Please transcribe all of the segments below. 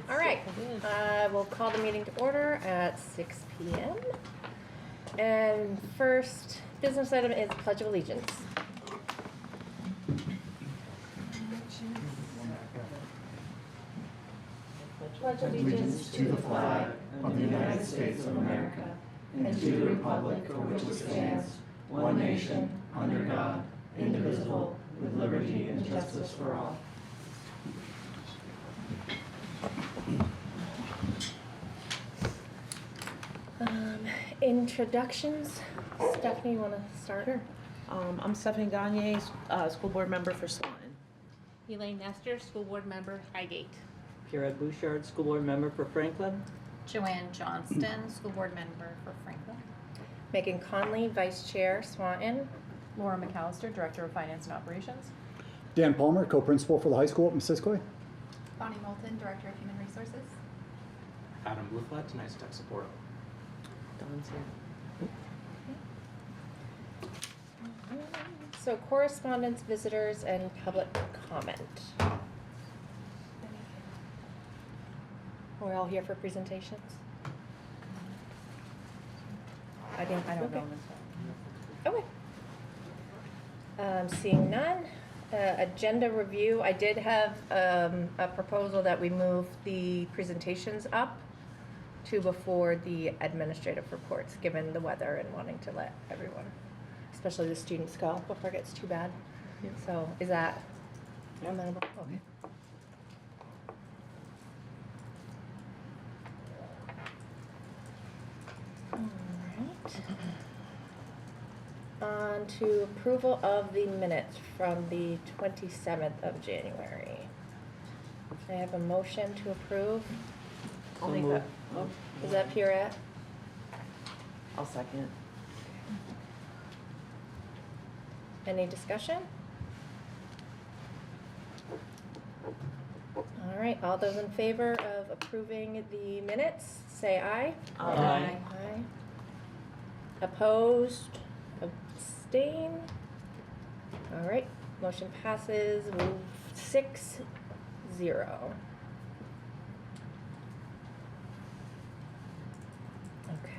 All right, we'll call the meeting to order at 6 p.m. And first business item is Pledge of Allegiance. Pledge allegiance to the flag of the United States of America and to the republic for which it stands, one nation, under God, indivisible, with liberty and justice for all. Introductions. Stephanie, you want to start? Sure. I'm Stephanie Gagne, school board member for Swanton. Elaine Nestor, school board member, Highgate. Pierrette Bouchard, school board member for Franklin. Joanne Johnston, school board member for Franklin. Megan Conley, vice chair, Swanton. Laura McAllister, director of finance and operations. Dan Palmer, co-principal for the high school at Missisquoi. Bonnie Moulton, director of human resources. Adam Blueflat, tonight's tech support. Don's here. So correspondence, visitors, and public comment. We're all here for presentations? I don't know. Okay. Seeing none. Agenda review. I did have a proposal that we move the presentations up to before the administrative reports, given the weather and wanting to let everyone, especially the students, go before it gets too bad. Yeah. So is that amenable? Okay. All right. On to approval of the minutes from the 27th of January. I have a motion to approve. I'll make that. Is that Pierrette? I'll second. Any discussion? All right, all those in favor of approving the minutes, say aye. Aye. Aye. Opposed? Abstain? All right, motion passes 6-0. Okay.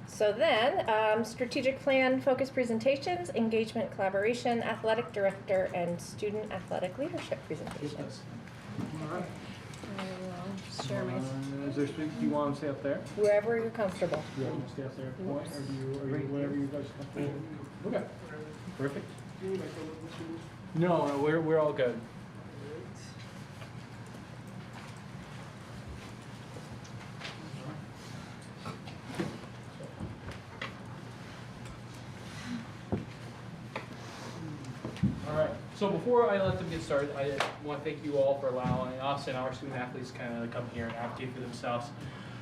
So then, strategic plan, focus presentations, engagement, collaboration, athletic director, and student athletic leadership presentations. All right. Share my. Is there, do you want to stay up there? Wherever you're comfortable. Do you want to stay up there at point, or do you, whatever you guys are comfortable? Okay. Perfect. No, we're all good. All right. So before I let them get started, I want to thank you all for allowing us and our student athletes kind of come here and advocate for themselves.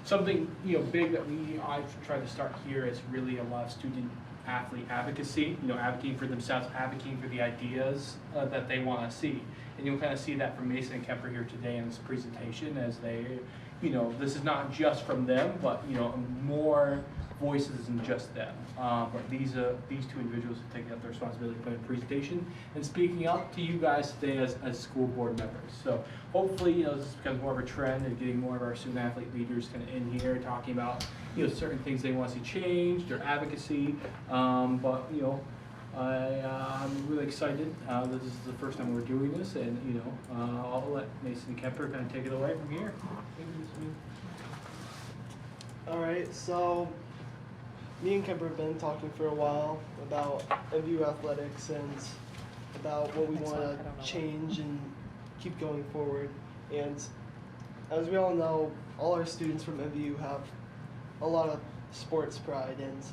Something big that I've tried to start here is really a lot of student athlete advocacy. Advocating for themselves, advocating for the ideas that they want to see, and you'll kind of see that from Mason and Kemper here today in this presentation, as they, this is not just from them, but more voices than just them. But these two individuals have taken up the responsibility for the presentation and speaking up to you guys today as school board members. So hopefully, this becomes more of a trend and getting more of our student athlete leaders kind of in here talking about certain things they want to see changed or advocacy. But I'm really excited. This is the first time we're doing this, and I'll let Mason and Kemper kind of take it away from here. All right, so me and Kemper have been talking for a while about MVU athletics and about what we want to change and keep going forward. And as we all know, all our students from MVU have a lot of sports pride, and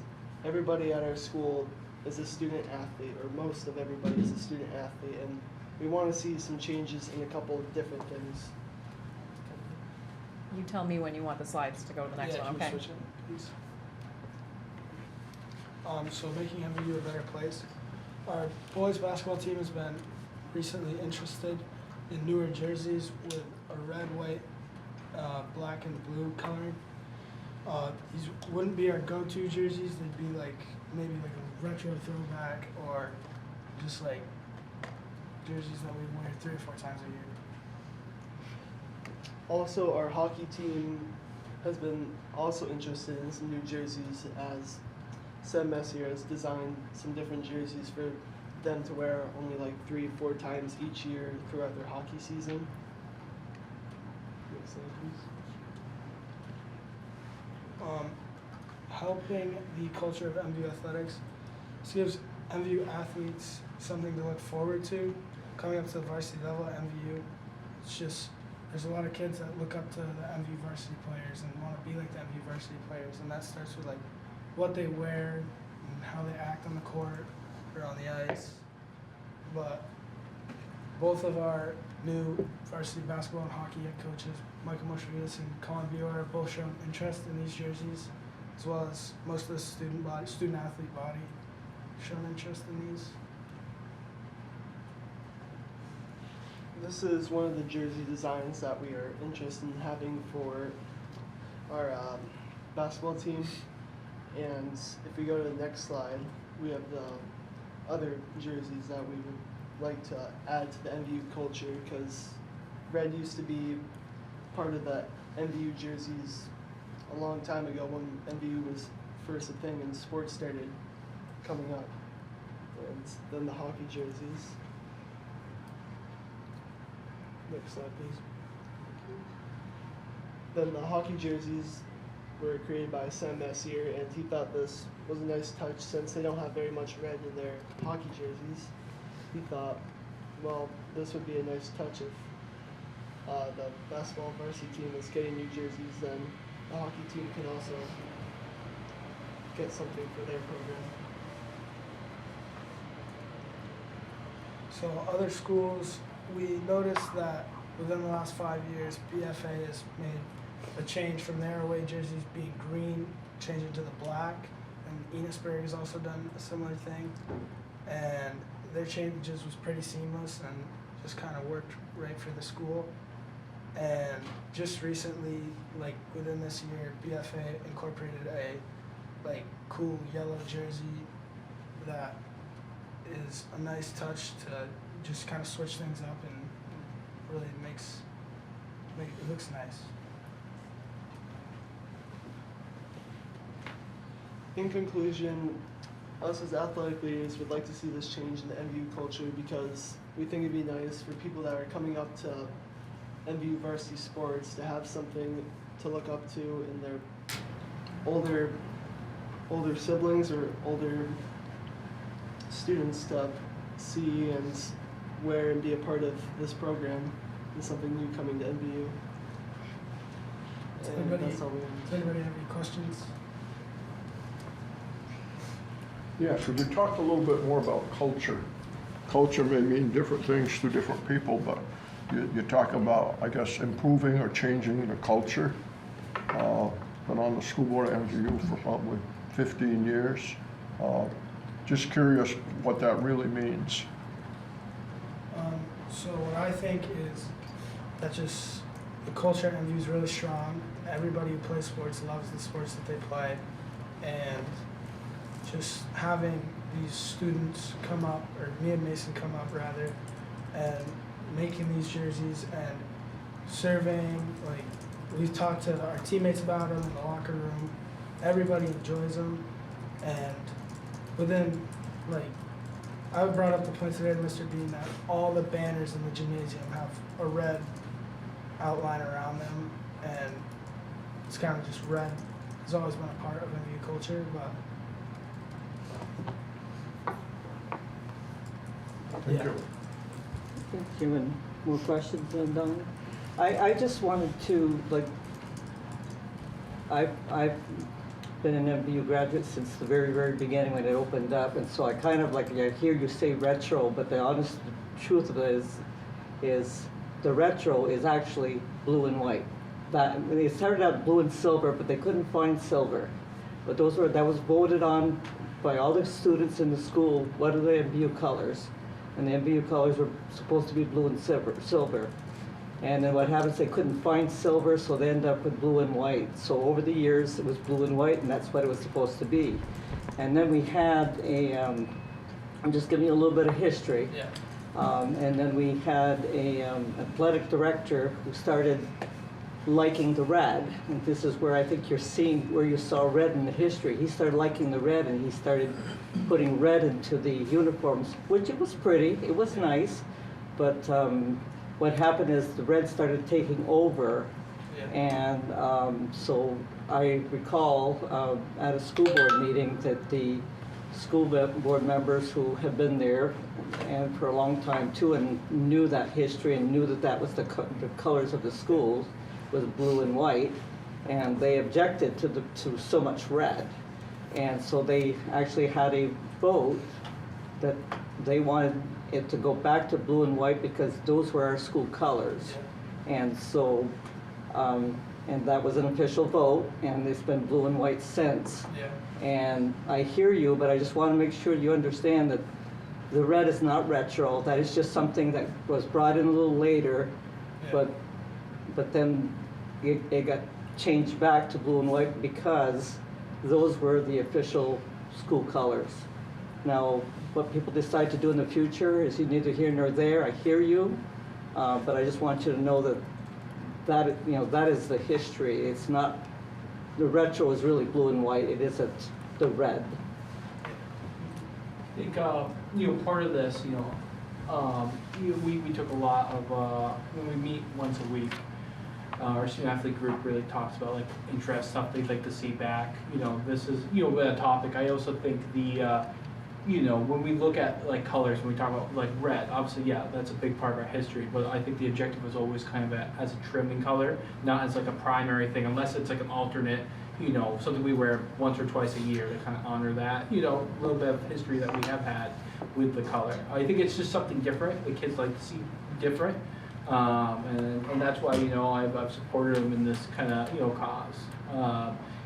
everybody at our school is a student athlete, or most of everybody is a student athlete, and we want to see some changes in a couple of different things. You tell me when you want the slides to go to the next one, okay? Switch it, please. So making MVU a better place. Our boys basketball team has been recently interested in newer jerseys with a red, white, black, and blue coloring. These wouldn't be our go-to jerseys. They'd be maybe like a retro throwback, or just jerseys that we wear 3 or 4 times a year. Also, our hockey team has been also interested in some new jerseys, as Sam Messier has designed some different jerseys for them to wear only like 3-4 times each year throughout their hockey season. Next slide, please. Helping the culture of MVU athletics. This gives MVU athletes something to look forward to. Coming up to the varsity level at MVU, it's just, there's a lot of kids that look up to the MVU varsity players and want to be like the MVU varsity players, and that starts with like what they wear and how they act on the court or on the ice. But both of our new varsity basketball and hockey head coaches, Michael Moshevitz and Colin Buer, have both shown interest in these jerseys, as well as most of the student athlete body shown interest in these. This is one of the jersey designs that we are interested in having for our basketball team. And if we go to the next slide, we have the other jerseys that we would like to add to the MVU culture, because red used to be part of the MVU jerseys a long time ago when MVU was first a thing and sports started coming up. And then the hockey jerseys. Next slide, please. Then the hockey jerseys were created by Sam Messier, and he thought this was a nice touch since they don't have very much red in their hockey jerseys. He thought, well, this would be a nice touch if the basketball varsity team is getting new jerseys, then the hockey team can also get something for their program. So other schools, we noticed that within the last 5 years, BFA has made a change from their away jerseys being green, changing to the black, and Enosburg has also done a similar thing. And their changes was pretty seamless and just kind of worked right for the school. And just recently, like within this year, BFA incorporated a like cool yellow jersey that is a nice touch to just kind of switch things up, and really it looks nice. In conclusion, us as athletic leaders would like to see this change in the MVU culture, because we think it'd be nice for people that are coming up to MVU varsity sports to have something to look up to in their older siblings or older students to see and wear and be a part of this program and something new coming to MVU. And that's all we have. Does anybody have any questions? Yeah, could you talk a little bit more about culture? Culture may mean different things to different people, but you talk about, I guess, improving or changing the culture. Been on the school board at MVU for probably 15 years. Just curious what that really means. So what I think is that just the culture at MVU is really strong. Everybody who plays sports loves the sports that they play, and just having these students come up, or me and Mason come up rather, and making these jerseys and serving, like we've talked to our teammates about them in the locker room. Everybody enjoys them, and within, like, I brought up the point today to Mr. Bean that all the banners in the gymnasium have a red outline around them, and it's kind of just red. It's always been a part of MVU culture, but Thank you. Thank you. And more questions then, Donna? I just wanted to, like, I've been an MVU graduate since the very, very beginning when it opened up, and so I kind of like, I hear you say retro, but the honest truth of it is the retro is actually blue and white. They started out blue and silver, but they couldn't find silver. But that was voted on by all the students in the school. What are the MVU colors? And the MVU colors were supposed to be blue and silver. And then what happens, they couldn't find silver, so they ended up with blue and white. So over the years, it was blue and white, and that's what it was supposed to be. And then we had I'm just giving you a little bit of history. yeah. And then we had a athletic director who started liking the red. And this is where I think you're seeing where you saw red in the history. He started liking the red, and he started putting red into the uniforms, which it was pretty, it was nice. But what happened is the red started taking over. And so I recall at a school board meeting that the school board members who have been there and for a long time too, and knew that history and knew that that was the colors of the schools, was blue and white, and they objected to so much red. And so they actually had a vote that they wanted it to go back to blue and white because those were our school colors. And so, and that was an official vote, and it's been blue and white since. And I hear you, but I just want to make sure you understand that the red is not retro. That is just something that was brought in a little later, but then it got changed back to blue and white because those were the official school colors. Now, what people decide to do in the future is neither here nor there. I hear you, but I just want you to know that that is the history. It's not. The retro is really blue and white. It isn't the red. I think, part of this, we took a lot of, when we meet once a week, our student athlete group really talks about like interest, stuff they'd like to see back. This is, a topic. I also think when we look at like colors, when we talk about like red, obviously, yeah, that's a big part of our history, but I think the objective was always kind of as a trimming color, not as like a primary thing, unless it's like an alternate, something we wear once or twice a year to kind of honor that, a little bit of history that we have had with the color. I think it's just something different. The kids like to see different, and that's why, I've supported them in this kind of, cause.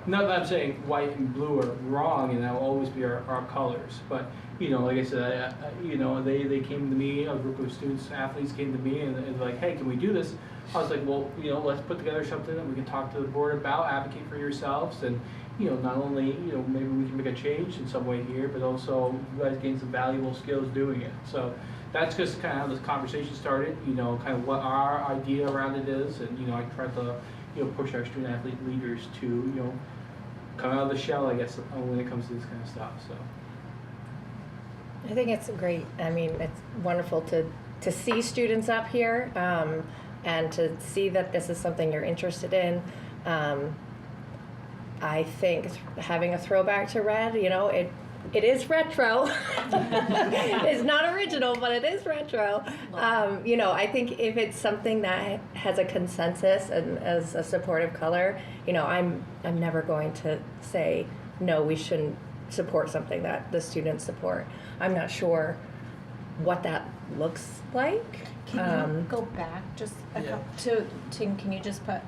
Not that I'm saying white and blue are wrong and that will always be our colors, but like I said, they came to me, a group of students, athletes came to me and they're like, hey, can we do this? I was like, well, let's put together something that we can talk to the board about, advocate for yourselves, and not only, maybe we can make a change in some way here, but also you guys gain some valuable skills doing it. So that's just kind of how this conversation started, kind of what our idea around it is, and I tried to push our student athlete leaders to come out of the shell, I guess, when it comes to this kind of stuff. So I think it's great. I mean, it's wonderful to see students up here and to see that this is something you're interested in. I think having a throwback to red, it is retro. It's not original, but it is retro. I think if it's something that has a consensus and as a supportive color, I'm never going to say, no, we shouldn't support something that the students support. I'm not sure what that looks like. Can you go back just a couple to can you just put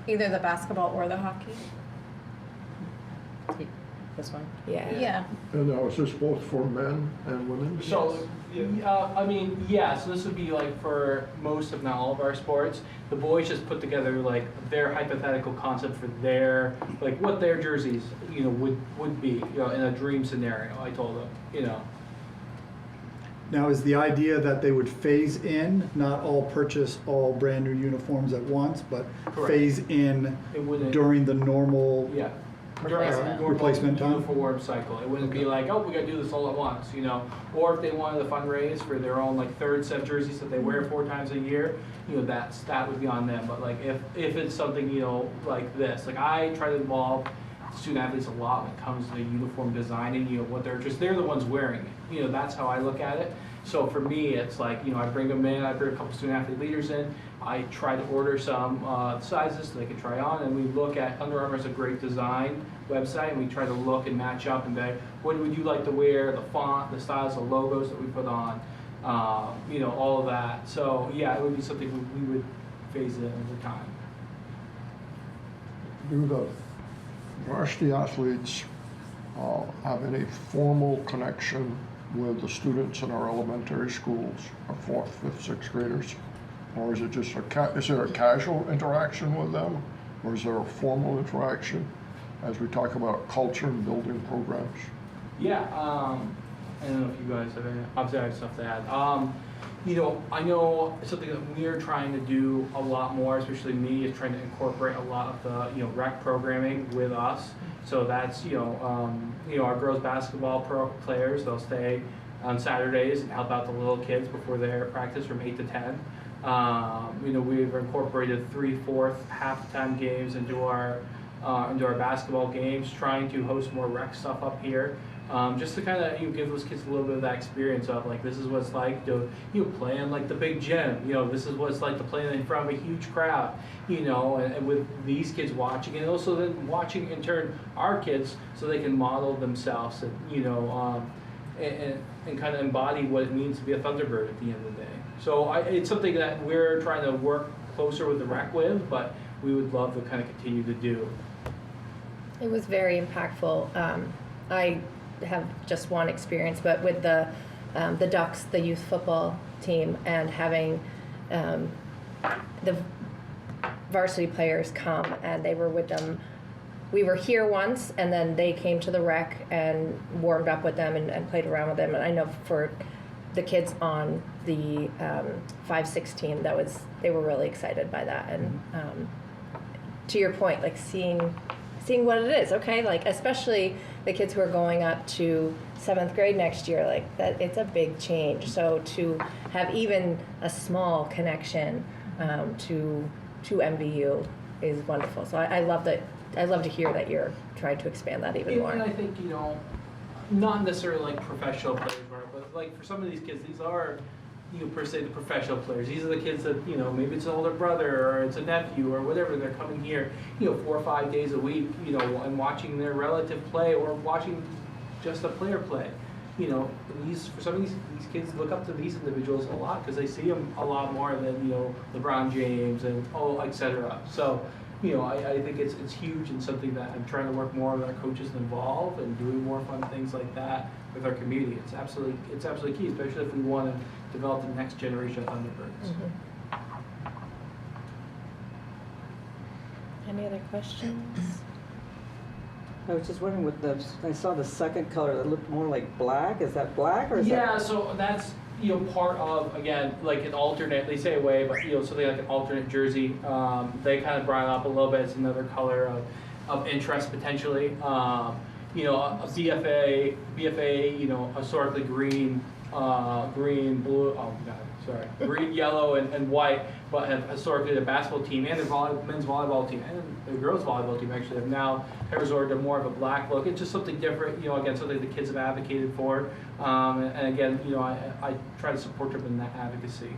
either the basketball or the hockey? This one? Yeah. And now, is this both for men and women? So, so this would be like for most, if not all of our sports. The boys just put together like their hypothetical concept for their, like what their jerseys, would be, in a dream scenario, I told them, Now, is the idea that they would phase in, not all purchase all brand new uniforms at once, but Correct. phase in It wouldn't, during the normal? yeah. During Replacement. our Replacement time? uniform cycle. It wouldn't be like, oh, we gotta do this all at once, Or if they wanted to fundraise for their own like third set jerseys that they wear 4 times a year, that would be on them. But like if it's something, like this, like I try to involve student athletes a lot when it comes to uniform designing, what they're the ones wearing it. That's how I look at it. So for me, it's like, I bring them in, I bring a couple student athlete leaders in, I try to order some sizes so they can try on, and we look at, Under Armour is a great design website, and we try to look and match up and say, what would you like to wear, the font, the styles, the logos that we put on, all of that. So yeah, it would be something we would phase in over time. Do the varsity athletes have any formal connection with the students in our elementary schools, our 4th, 5th, 6th graders? Or is it just is there a casual interaction with them? Or is there a formal interaction as we talk about culture and building programs? Yeah, I don't know if you guys have any, obviously I have stuff to add. I know something that we're trying to do a lot more, especially me, is trying to incorporate a lot of the, rec programming with us. So that's, our girls basketball players, they'll stay on Saturdays and help out the little kids before their practice from 8 to 10. We've incorporated 3/4 halftime games into our basketball games, trying to host more rec stuff up here. Just to kind of give those kids a little bit of that experience of like, this is what it's like to play in like the big gym. This is what it's like to play in front of a huge crowd. And with these kids watching, and also then watching in turn our kids, so they can model themselves and and kind of embody what it means to be a Thunderbird at the end of the day. So it's something that we're trying to work closer with the rec with, but we would love to kind of continue to do. It was very impactful. I have just one experience, but with the Ducks, the youth football team, and having the varsity players come, and they were with them. We were here once, and then they came to the rec and warmed up with them and played around with them. And I know for the kids on the 5-6 team, they were really excited by that. And to your point, like seeing what it is, okay? Like especially the kids who are going up to 7th grade next year, like that, it's a big change. So to have even a small connection to MVU is wonderful. So I love that. I love to hear that you're trying to expand that even more. And I think, not necessarily like professional players, but like for some of these kids, these are, per se the professional players. These are the kids that, maybe it's an older brother or it's a nephew or whatever. They're coming here, 4 or 5 days a week, and watching their relative play or watching just a player play. For some of these kids look up to these individuals a lot because they see them a lot more than, LeBron James and, et cetera. So, I think it's huge and something that I'm trying to work more with our coaches involved and doing more fun things like that with our community. It's absolutely key, especially if we want to develop the next generation of Thunderbirds. Mm-hmm. Any other questions? I was just wondering I saw the second color that looked more like black. Is that black or is that? So that's, part of, again, like an alternate, they say away, but, something like an alternate jersey. They kind of brought it up a little bit. It's another color of interest potentially. A BFA, historically green, blue, green, yellow, and white, but have historically the basketball team and the men's volleyball team and the girls volleyball team actually have now resorted to more of a black look. It's just something different, again, something the kids have advocated for. And again, I try to support them in that advocacy.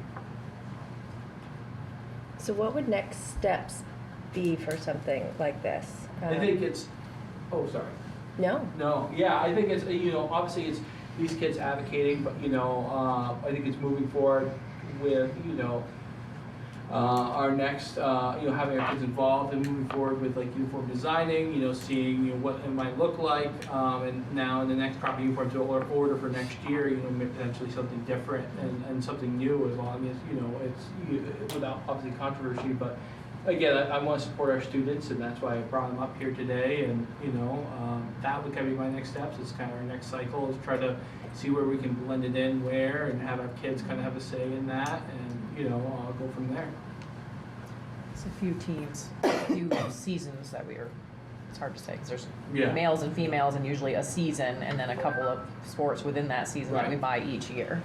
So what would next steps be for something like this? I think it's, No, yeah, I think it's, obviously it's these kids advocating, but, I think it's moving forward with, our next, having our kids involved and moving forward with like uniform designing, seeing, what it might look like, and now in the next proper uniform to order for next year, potentially something different and something new as long as, it's without obviously controversy, but again, I want to support our students, and that's why I brought them up here today. And that would kind of be my next steps. It's kind of our next cycle is try to see where we can blend it in, where, and have our kids kind of have a say in that, and go from there. It's a few teams, a few seasons that it's hard to say because there's Yeah. males and females and usually a season and then a couple of sports within that season that we buy each year.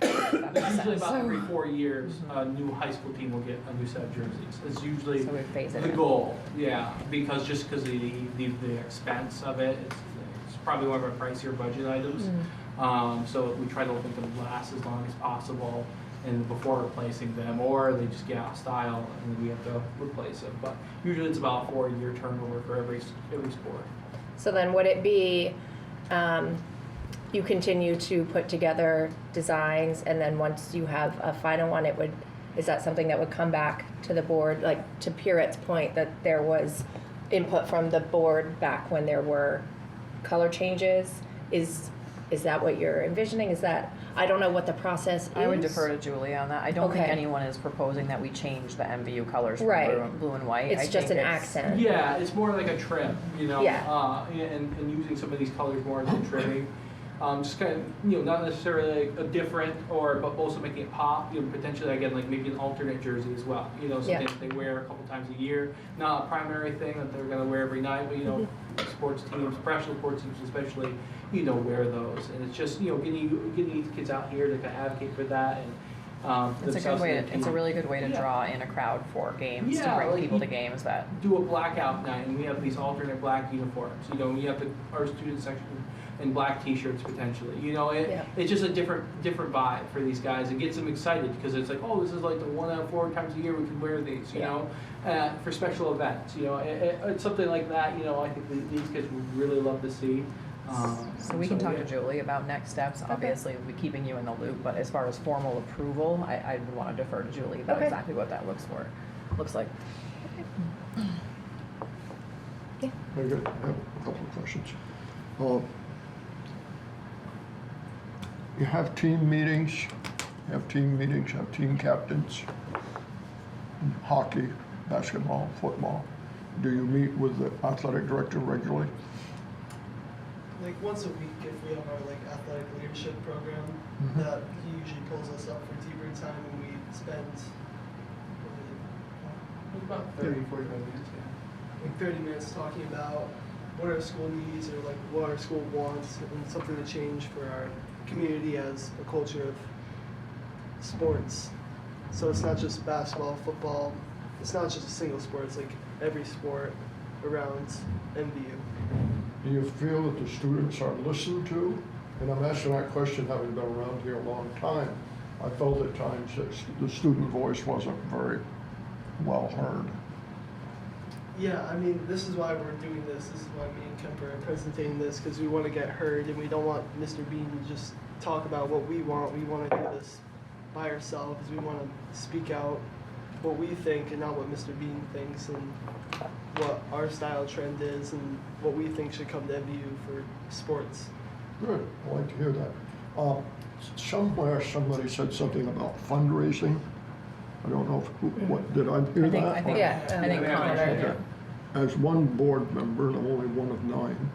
That makes Usually sense. about every 4 years, a new high school team will get a new set of jerseys. It's usually So we phase it the in. goal, yeah, because of the expense of it, it's probably one of our pricier budget items. So we try to let them last as long as possible and before replacing them, or they just get out of style and then we have to replace them. But usually it's about a 4-year turnover for every sport. So then would it be, you continue to put together designs, and then once you have a final one, is that something that would come back to the board, like to Pierrett's point that there was input from the board back when there were color changes? Is that what you're envisioning? Is that, I don't know what the process is. I would defer to Julie on that. I don't think Okay. anyone is proposing that we change the MVU colors from Right. blue and white. It's I just think an accent. Yeah, it's more like a trim, Yeah. and using some of these colors more as a trimming. Just kind of, not necessarily a different but also making it pop, potentially again, like maybe an alternate jersey as well. Something that they wear a couple times a year, not a primary thing that they're gonna wear every night, but sports teams, professional sports teams especially, wear those. And it's just, getting these kids out here to kind of advocate for that and, It's a good way. It's a really good way to draw in a crowd for games, to bring people to games that. Do a blackout night, and we have these alternate black uniforms. We have our student section in black T-shirts potentially. It's just a different vibe for these guys. It gets them excited because it's like, oh, this is like the 1 out of 4 times a year we can wear these. For special events. It's something like that. I think these kids would really love to see. So we can talk to Julie about next steps. Obviously, we'll be keeping you in the loop, but as far as formal approval, I would want to defer to Julie about exactly what that looks like. I have a couple of questions. You have team meetings, have team captains, hockey, basketball, football. Do you meet with the athletic director regularly? Like once a week, if we have our athletic leadership program, that he usually pulls us up for debrief time, and we spend About 30, 45 minutes, like 30 minutes talking about what our school needs or what our school wants and something to change for our community as a culture of sports. So it's not just basketball, football. It's not just a single sport. It's like every sport around MVU. Do you feel that the students are listened to? And I'm asking that question having been around here a long time. I felt at times that the student voice wasn't very well heard. Yeah, I mean, this is why we're doing this. This is why me and Kemper are presenting this, because we want to get heard and we don't want Mr. Bean to just talk about what we want. We want to do this by ourselves. We want to speak out what we think and not what Mr. Bean thinks, and what our style trend is and what we think should come to MVU for sports. Good, I like to hear that. Somewhere somebody said something about fundraising. I don't know what did I hear that? I think Connor. Okay. As one board member, and I'm only one of 9,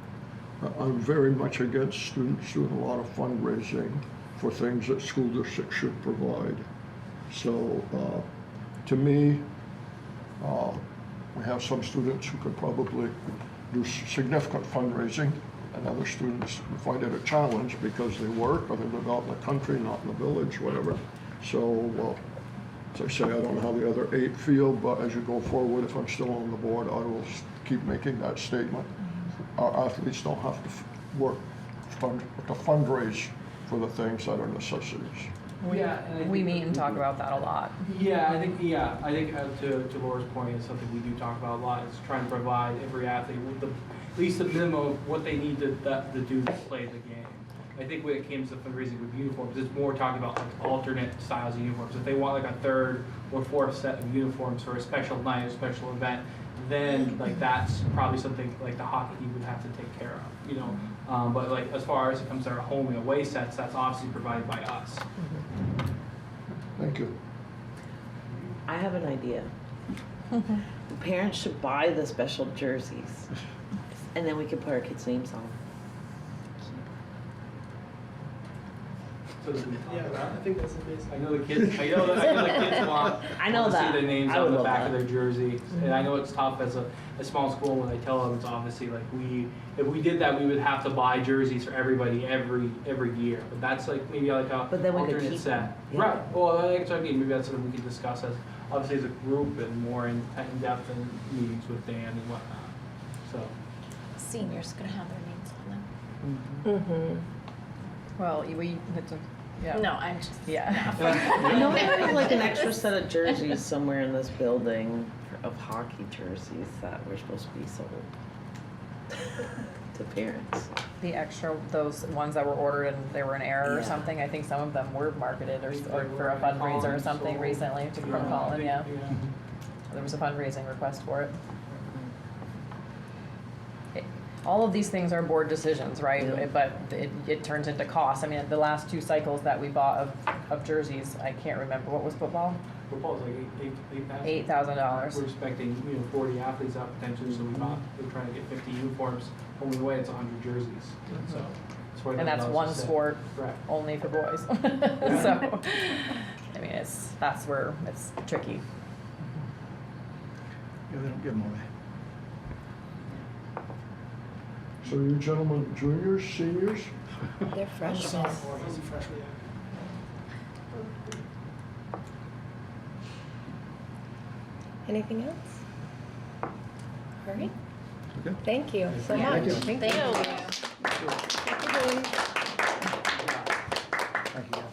I'm very much against students doing a lot of fundraising for things that school districts should provide. So to me, we have some students who could probably do significant fundraising, and other students find it a challenge because they work or they live out in the country, not in the village, whatever. So, as I say, I don't know how the other 8 feel, but as you go forward, if I'm still on the board, I will keep making that statement. Our athletes don't have to to fundraise for the things that are necessities. We meet and talk about that a lot. I think to Laura's point, is something we do talk about a lot, is trying to provide every athlete with at least the minimum of what they need to do to play the game. I think when it came to fundraising with uniforms, it's more talking about alternate styles of uniforms. If they want a 3rd or 4th set of uniforms for a special night or special event, then that's probably something like the hockey would have to take care of, but as far as it comes to our home and away sets, that's obviously provided by us. Thank you. I have an idea. Parents should buy the special jerseys, and then we can put our kids' names on them. Yeah, I think that's amazing. I know the kids. I know the kids want to see their names on the back of their jersey, and I know it's tough as a small school. When I tell them, it's obviously if we did that, we would have to buy jerseys for everybody every year. But that's maybe a But then we could alternate keep set. them. Yeah. Right. Well, that's what I mean. Maybe that's something we could discuss as obviously as a group and more in depth in meetings with Dan and whatnot. So. Seniors gonna have their names on them. Well, yeah. No, I'm just. Yeah. I know there's an extra set of jerseys somewhere in this building of hockey jerseys that were supposed to be sold to parents. The extra, those ones that were ordered and they were in error or something, I think some of them were marketed or for a fundraiser or something recently from Colin, There was a fundraising request for it. All of these things are board decisions, right? Yeah. But it turns into costs. I mean, the last 2 cycles that we bought of jerseys, I can't remember. What was football? Football is $8,000. $8,000. We're expecting 40 athletes out potentially, so we're trying to get 50 uniforms. Home and away, it's 100 jerseys. So where And the that's bells one sit. sport Correct. only for boys. So, I mean, that's where it's tricky. Yeah, they don't give them away. So you gentlemen, juniors, seniors? They're I'm a freshmen. sophomore, he's a freshman. Anything else? All right. Okay. Thank you so Yeah. much. Thank you. Thank you. Thank you, Julie. Thank you, guys.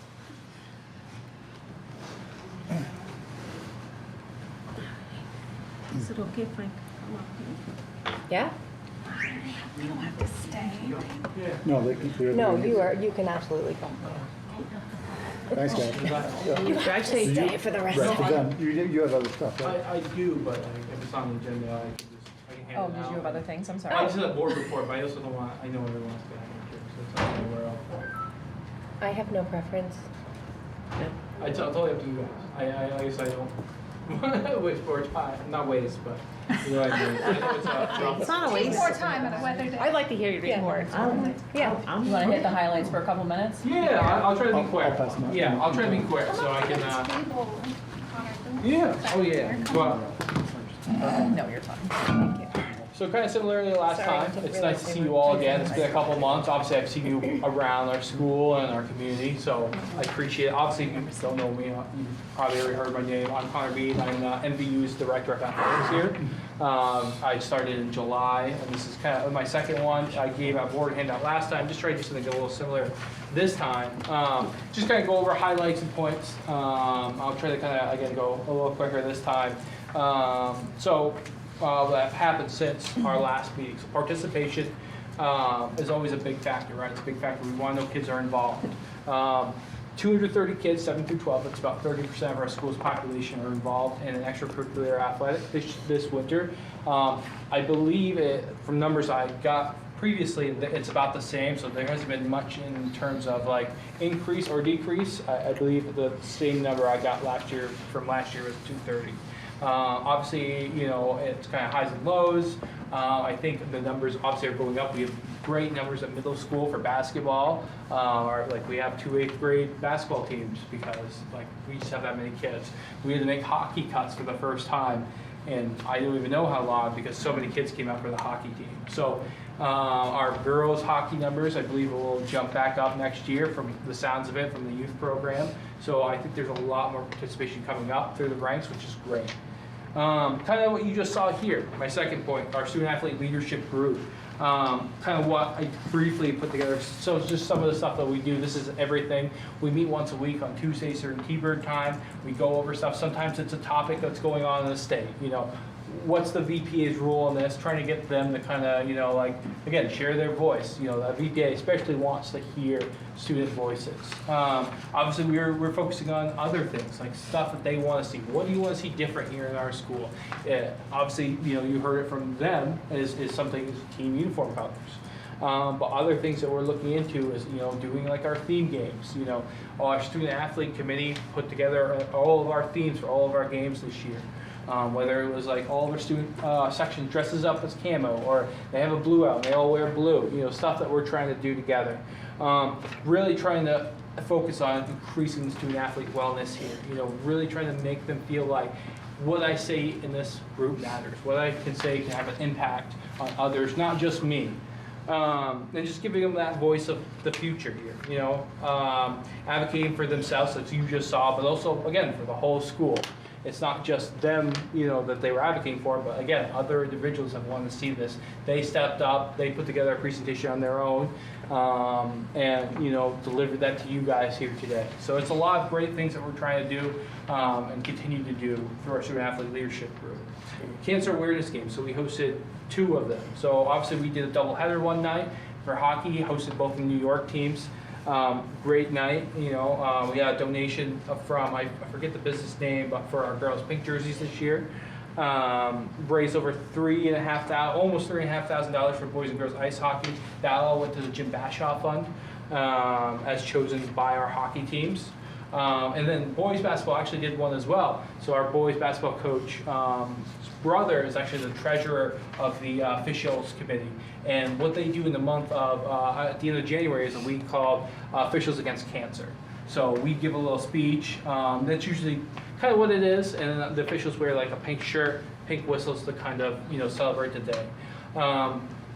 Is it okay if I come up? Yeah? We don't have to stay. No, they can clear. No, you can absolutely go. Thanks, guys. I'd say stay for the rest Right, of but it. then, you have other stuff, right? I do, but like, if it's on the agenda, I can hand Oh, it did out. you have other things? I'm I sorry. just have a board report, but I also don't want, I know everyone wants to get out of here, so it's not where else. I have no preference. I totally up to you guys. I guess I don't waste more time, not waste, but you know what I mean. It's not a Take waste. more time on a weather day. I'd like to hear your Yeah. report. Yeah. You want to hit the highlights for a couple minutes? Yeah, I'll try to be I'll quick. pass them out. Yeah, I'll try to be quick, so I can, yeah, oh yeah. Well, No, you're fine. so kind of similarly to last Sorry, time, didn't it's realize nice to they see were you all taking again. It's been a my- couple months. Obviously, I've seen you around our school and our community, so I appreciate it. Obviously, if you don't know me, you probably already heard my name. I'm Connor Bean. I'm MVU's Director of Athletics here. I started in July, and this is kind of my second one. I gave out board handout last time, just try to do something a little similar this time. Just kind of go over highlights and points. I'll try to kind of, again, go a little quicker this time. That happened since our last meeting. So participation is always a big factor, right? It's a big factor. We want to know kids are involved. 230 kids, 7 through 12, that's about 30% of our school's population are involved in an extracurricular athletic this winter. I believe from numbers I got previously, it's about the same, so there hasn't been much in terms of like increase or decrease. I believe the same number I got from last year was 230. Obviously, you know, it's kind of highs and lows. I think the numbers obviously are going up. We have great numbers at middle school for basketball. We have 2 8th grade basketball teams because like we just have that many kids. We had to make hockey cuts for the first time, and I don't even know how long because so many kids came out for the hockey team. So our girls hockey numbers, I believe, will jump back up next year from the sounds of it from the youth program. So I think there's a lot more participation coming up through the ranks, which is great. Kind of what you just saw here, my second point, our student athlete leadership group. Kind of what I briefly put together. So it's just some of the stuff that we do. This is everything. We meet once a week on Tuesdays during T-Bird time. We go over stuff. Sometimes it's a topic that's going on in the state. You know, what's the VPA's role in this? Trying to get them to kind of, you know, like, again, share their voice. You know, the VPA especially wants to hear student voices. Obviously, we're focusing on other things, like stuff that they want to see. What do you want to see different here in our school? Obviously, you know, you heard it from them, is something is team uniform colors. But other things that we're looking into is, you know, doing like our theme games. You know, our student athlete committee put together all of our themes for all of our games this year. Whether it was like all of our student section dresses up as camo, or they have a blue out and they all wear blue, you know, stuff that we're trying to do together. Really trying to focus on increasing the student athlete wellness here, you know, really trying to make them feel like what I say in this group matters, what I can say can have an impact on others, not just me. And just giving them that voice of the future here, you know, advocating for themselves, as you just saw, but also, again, for the whole school. It's not just them, you know, that they were advocating for, but again, other individuals have wanted to see this. They stepped up, they put together a presentation on their own, and, you know, delivered that to you guys here today. So it's a lot of great things that we're trying to do and continue to do through our student athlete leadership group. Cancer awareness games, so we hosted 2 of them. So obviously we did a doubleheader one night for hockey, hosted both the New York teams. Great night, you know, we had a donation from, I forget the business name, but for our girls' pink jerseys this year. Raised over almost $3,500 for boys and girls ice hockey. That all went to the Jim Bashaw Fund, as chosen by our hockey teams. And then boys basketball actually did one as well. So our boys basketball coach brother is actually the treasurer of the officials committee. And what they do in the month of, at the end of January is a week called Officials Against Cancer. So we give a little speech. That's usually kind of what it is. And then the officials wear like a pink shirt, pink whistles to kind of, celebrate the day.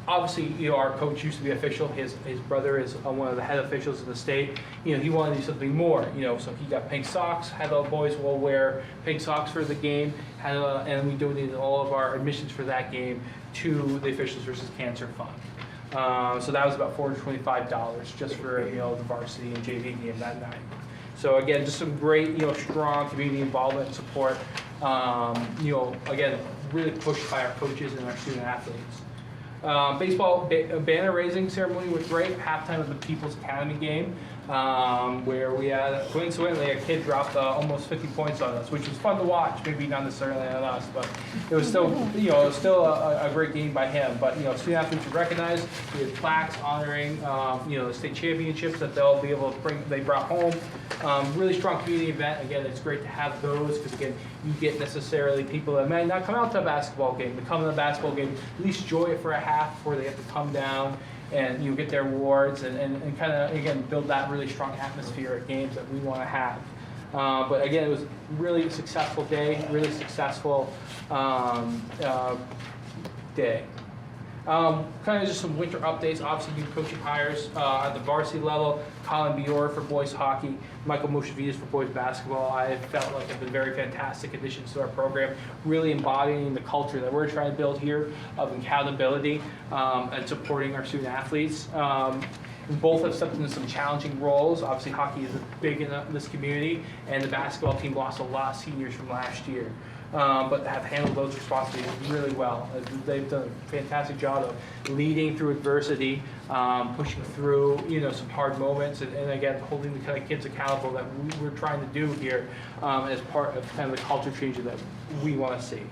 Obviously, our coach used to be official. His brother is one of the head officials in the state. He wanted to do something more. So he got pink socks. Had all the boys will wear pink socks for the game. And we donated all of our admissions for that game to the Officials versus Cancer Fund. So that was about $425 just for the varsity and JV game that night. So again, just some great strong community involvement and support. Again, really pushed by our coaches and our student athletes. Baseball banner raising ceremony was great. Halftime of the People's Academy game, where we had, coincidentally, a kid dropped almost 50 points on us, which was fun to watch. Maybe not necessarily on us, but it was still, a great game by him. But student athletes were recognized. We had plaques honoring, the state championships that they'll be able to bring. They brought home. Really strong community event. Again, it's great to have those because again, you get necessarily people that might not come out to a basketball game. They come to the basketball game, at least enjoy it for a half before they have to come down and get their awards and kind of, again, build that really strong atmosphere at games that we want to have. But again, it was really a successful day, really successful day. Kind of just some winter updates. Obviously, new coaching hires at the varsity level. Colin Bior for boys hockey, Michael Moshevides for boys basketball. I felt like have been very fantastic additions to our program, really embodying the culture that we're trying to build here of accountability and supporting our student athletes. Both have stepped into some challenging roles. Obviously, hockey is big in this community, and the basketball team lost a lot of seniors from last year. But have handled those responsibilities really well. They've done a fantastic job of leading through adversity, pushing through some hard moments, and again holding the kind of kids accountable that we're trying to do here as part of kind of the culture change that we want to see.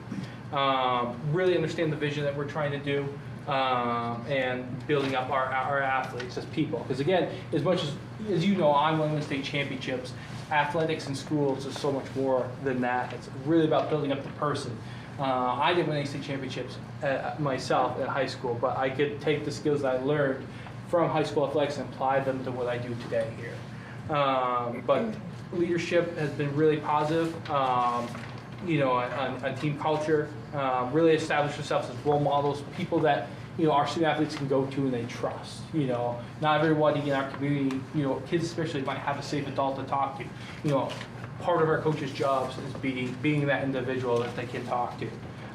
Really understand the vision that we're trying to do. And building up our athletes as people. Because again, as much as I'm winning state championships, athletics in schools is so much more than that. It's really about building up the person. I didn't win any state championships myself at high school, but I could take the skills that I learned from high school athletics and apply them to what I do today here. But leadership has been really positive. On team culture, really establish themselves as role models, people that our student athletes can go to and they trust. Not everybody in our community, kids especially, might have a safe adult to talk to. Part of our coaches' jobs is being that individual that they can talk to.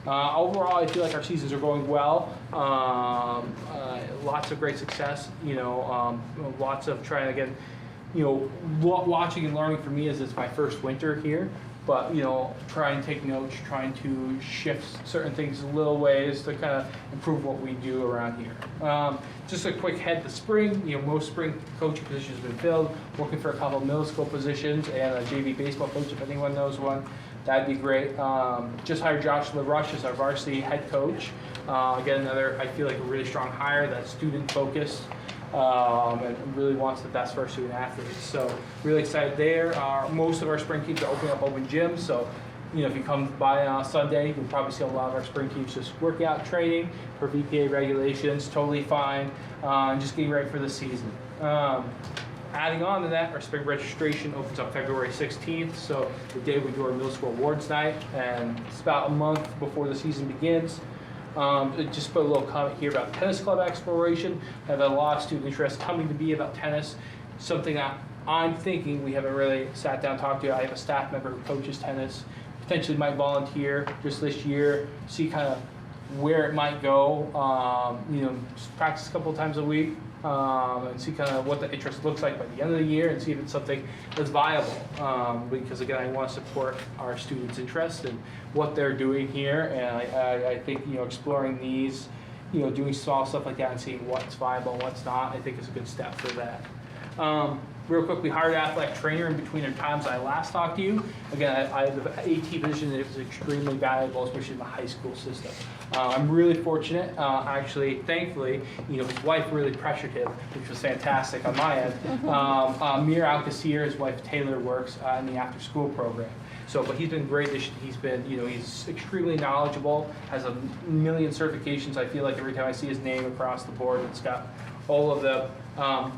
Overall, I feel like our seasons are going well. Lots of great success. Lots of trying again. Watching and learning for me is it's my first winter here. But try and take notes, trying to shift certain things in little ways to kind of improve what we do around here. Just a quick head to spring. Most spring coaching positions have been filled. Working for a couple of middle school positions and a JV baseball coach, if anyone knows one, that'd be great. Just hired Josh LaRush as our varsity head coach. Again, another I feel like a really strong hire that's student focused. And really wants the best for our student athletes. So really excited there. Most of our spring teams are opening up open gyms. So, if you come by on Sunday, you'll probably see a lot of our spring teams just working out, training for VPA regulations, totally fine, and just getting ready for the season. Adding on to that, our spring registration opens up February 16th. So the day we do our middle school awards night, and it's about a month before the season begins. Just put a little comment here about tennis club exploration. I've had a lot of student interest coming to be about tennis, something that I'm thinking we haven't really sat down and talked to. I have a staff member who coaches tennis, potentially might volunteer just this year, see kind of where it might go, practice a couple of times a week, and see kind of what the interest looks like by the end of the year and see if it's something that's viable. Because again, I want to support our students' interest in what they're doing here, and I think exploring these, doing small stuff like that and seeing what's viable and what's not, I think is a good step for that. Real quick, we hired an athletic trainer in between the times I last talked to you. Again, the AT position is extremely valuable, especially in the high school system. I'm really fortunate, actually, thankfully, his wife really pressured him, which was fantastic on my end. Mir Al-Kassir, his wife Taylor, works in the after-school program. So, but he's been great. He's been, he's extremely knowledgeable, has a million certifications. I feel like every time I see his name across the board, it's got all of the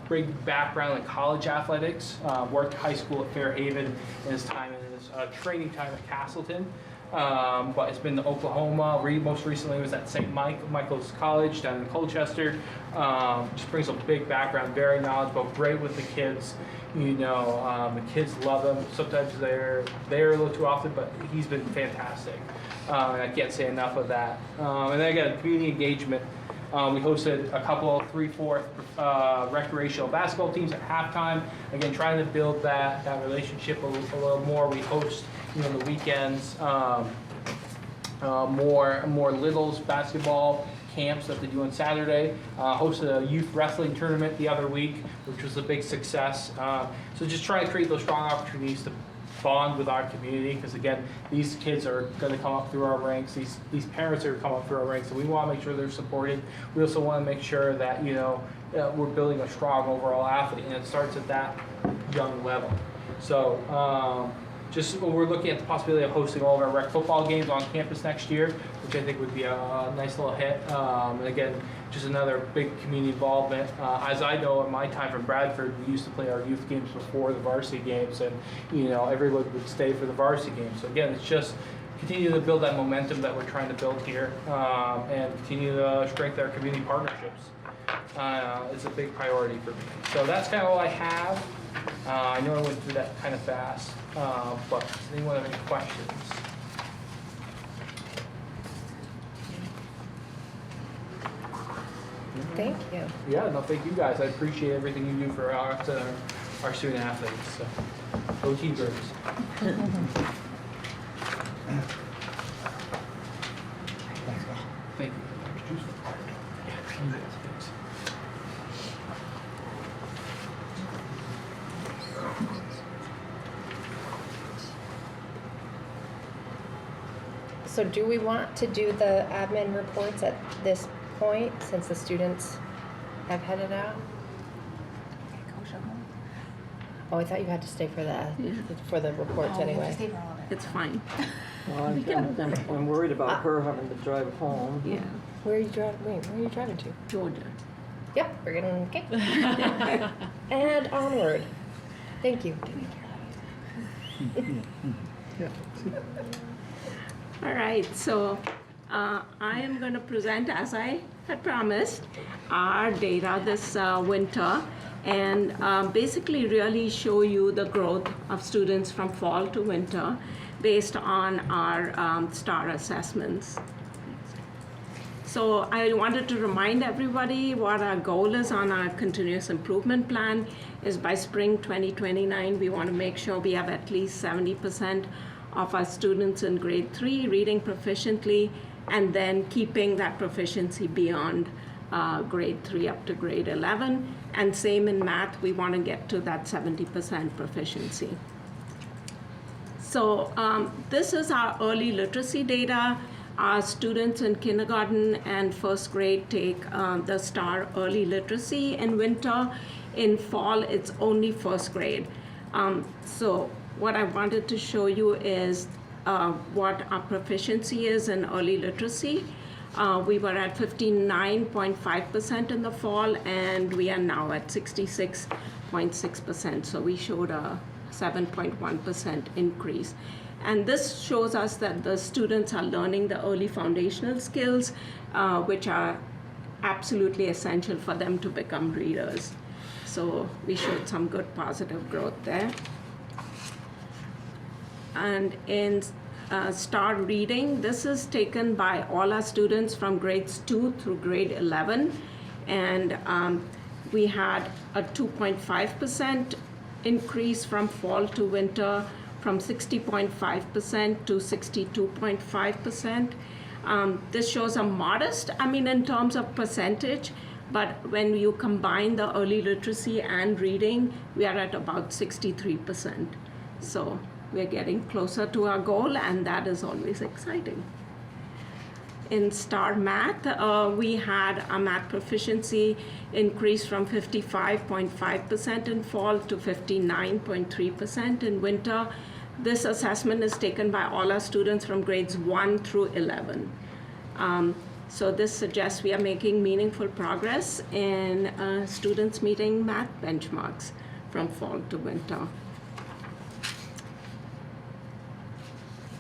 great background in college athletics. Worked high school at Fairhaven in his time, in his training time at Castleton. But it's been to Oklahoma. Most recently was at St. Michael's College down in Colchester. Just brings a big background, very knowledgeable, great with the kids. The kids love him. Sometimes they're there a little too often, but he's been fantastic. I can't say enough of that. And then again, community engagement. We hosted a couple, 3/4 recreational basketball teams at halftime. Again, trying to build that relationship a little more. We host, on the weekends, more littles basketball camps that they do on Saturday. Hosted a youth wrestling tournament the other week, which was a big success. So just trying to create those strong opportunities to bond with our community, because again, these kids are going to come up through our ranks. These parents are going to come up through our ranks, and we want to make sure they're supported. We also want to make sure that we're building a strong overall athlete, and it starts at that young level. So we're looking at the possibility of hosting all of our rec football games on campus next year, which I think would be a nice little hit. And again, just another big community involvement. As I know, in my time from Bradford, we used to play our youth games before the varsity games, and everyone would stay for the varsity games. So again, it's just continue to build that momentum that we're trying to build here, and continue to strengthen our community partnerships. It's a big priority for me. So that's kind of all I have. I know I went through that kind of fast, but does anyone have any questions? Thank you. Yeah, no, thank you guys. I appreciate everything you do for our student athletes. So, go T-Birds. Thank you. So do we want to do the admin reports at this point, since the students have headed out? Oh, I thought you had to stay for the reports anyway. It's fine. Well, I'm worried about her having to drive home. Yeah. Where are you driving? Wait, where are you driving to? Georgia. Yep, we're getting cake. And onward. Thank you. All right, so I am going to present, as I had promised, our data this winter, and basically really show you the growth of students from fall to winter based on our STAR assessments. So I wanted to remind everybody what our goal is on our continuous improvement plan is by spring 2029, we want to make sure we have at least 70% of our students in grade 3 reading proficiently, and then keeping that proficiency beyond grade 3 up to grade 11. And same in math, we want to get to that 70% proficiency. So this is our early literacy data. Our students in kindergarten and first grade take the STAR early literacy in winter. In fall, it's only first grade. So what I wanted to show you is what our proficiency is in early literacy. We were at 59.5% in the fall, and we are now at 66.6%. So we showed a 7.1% increase. And this shows us that the students are learning the early foundational skills, which are absolutely essential for them to become readers. So we showed some good positive growth there. And in STAR reading, this is taken by all our students from grades 2 through grade 11. And we had a 2.5% increase from fall to winter, from 60.5% to 62.5%. This shows a modest, in terms of percentage, But when you combine the early literacy and reading, we are at about 63%. So we're getting closer to our goal, and that is always exciting. In STAR Math, we had a math proficiency increase from 55.5% in fall to 59.3% in winter. This assessment is taken by all our students from grades 1 through 11. So this suggests we are making meaningful progress in students meeting math benchmarks from fall to winter.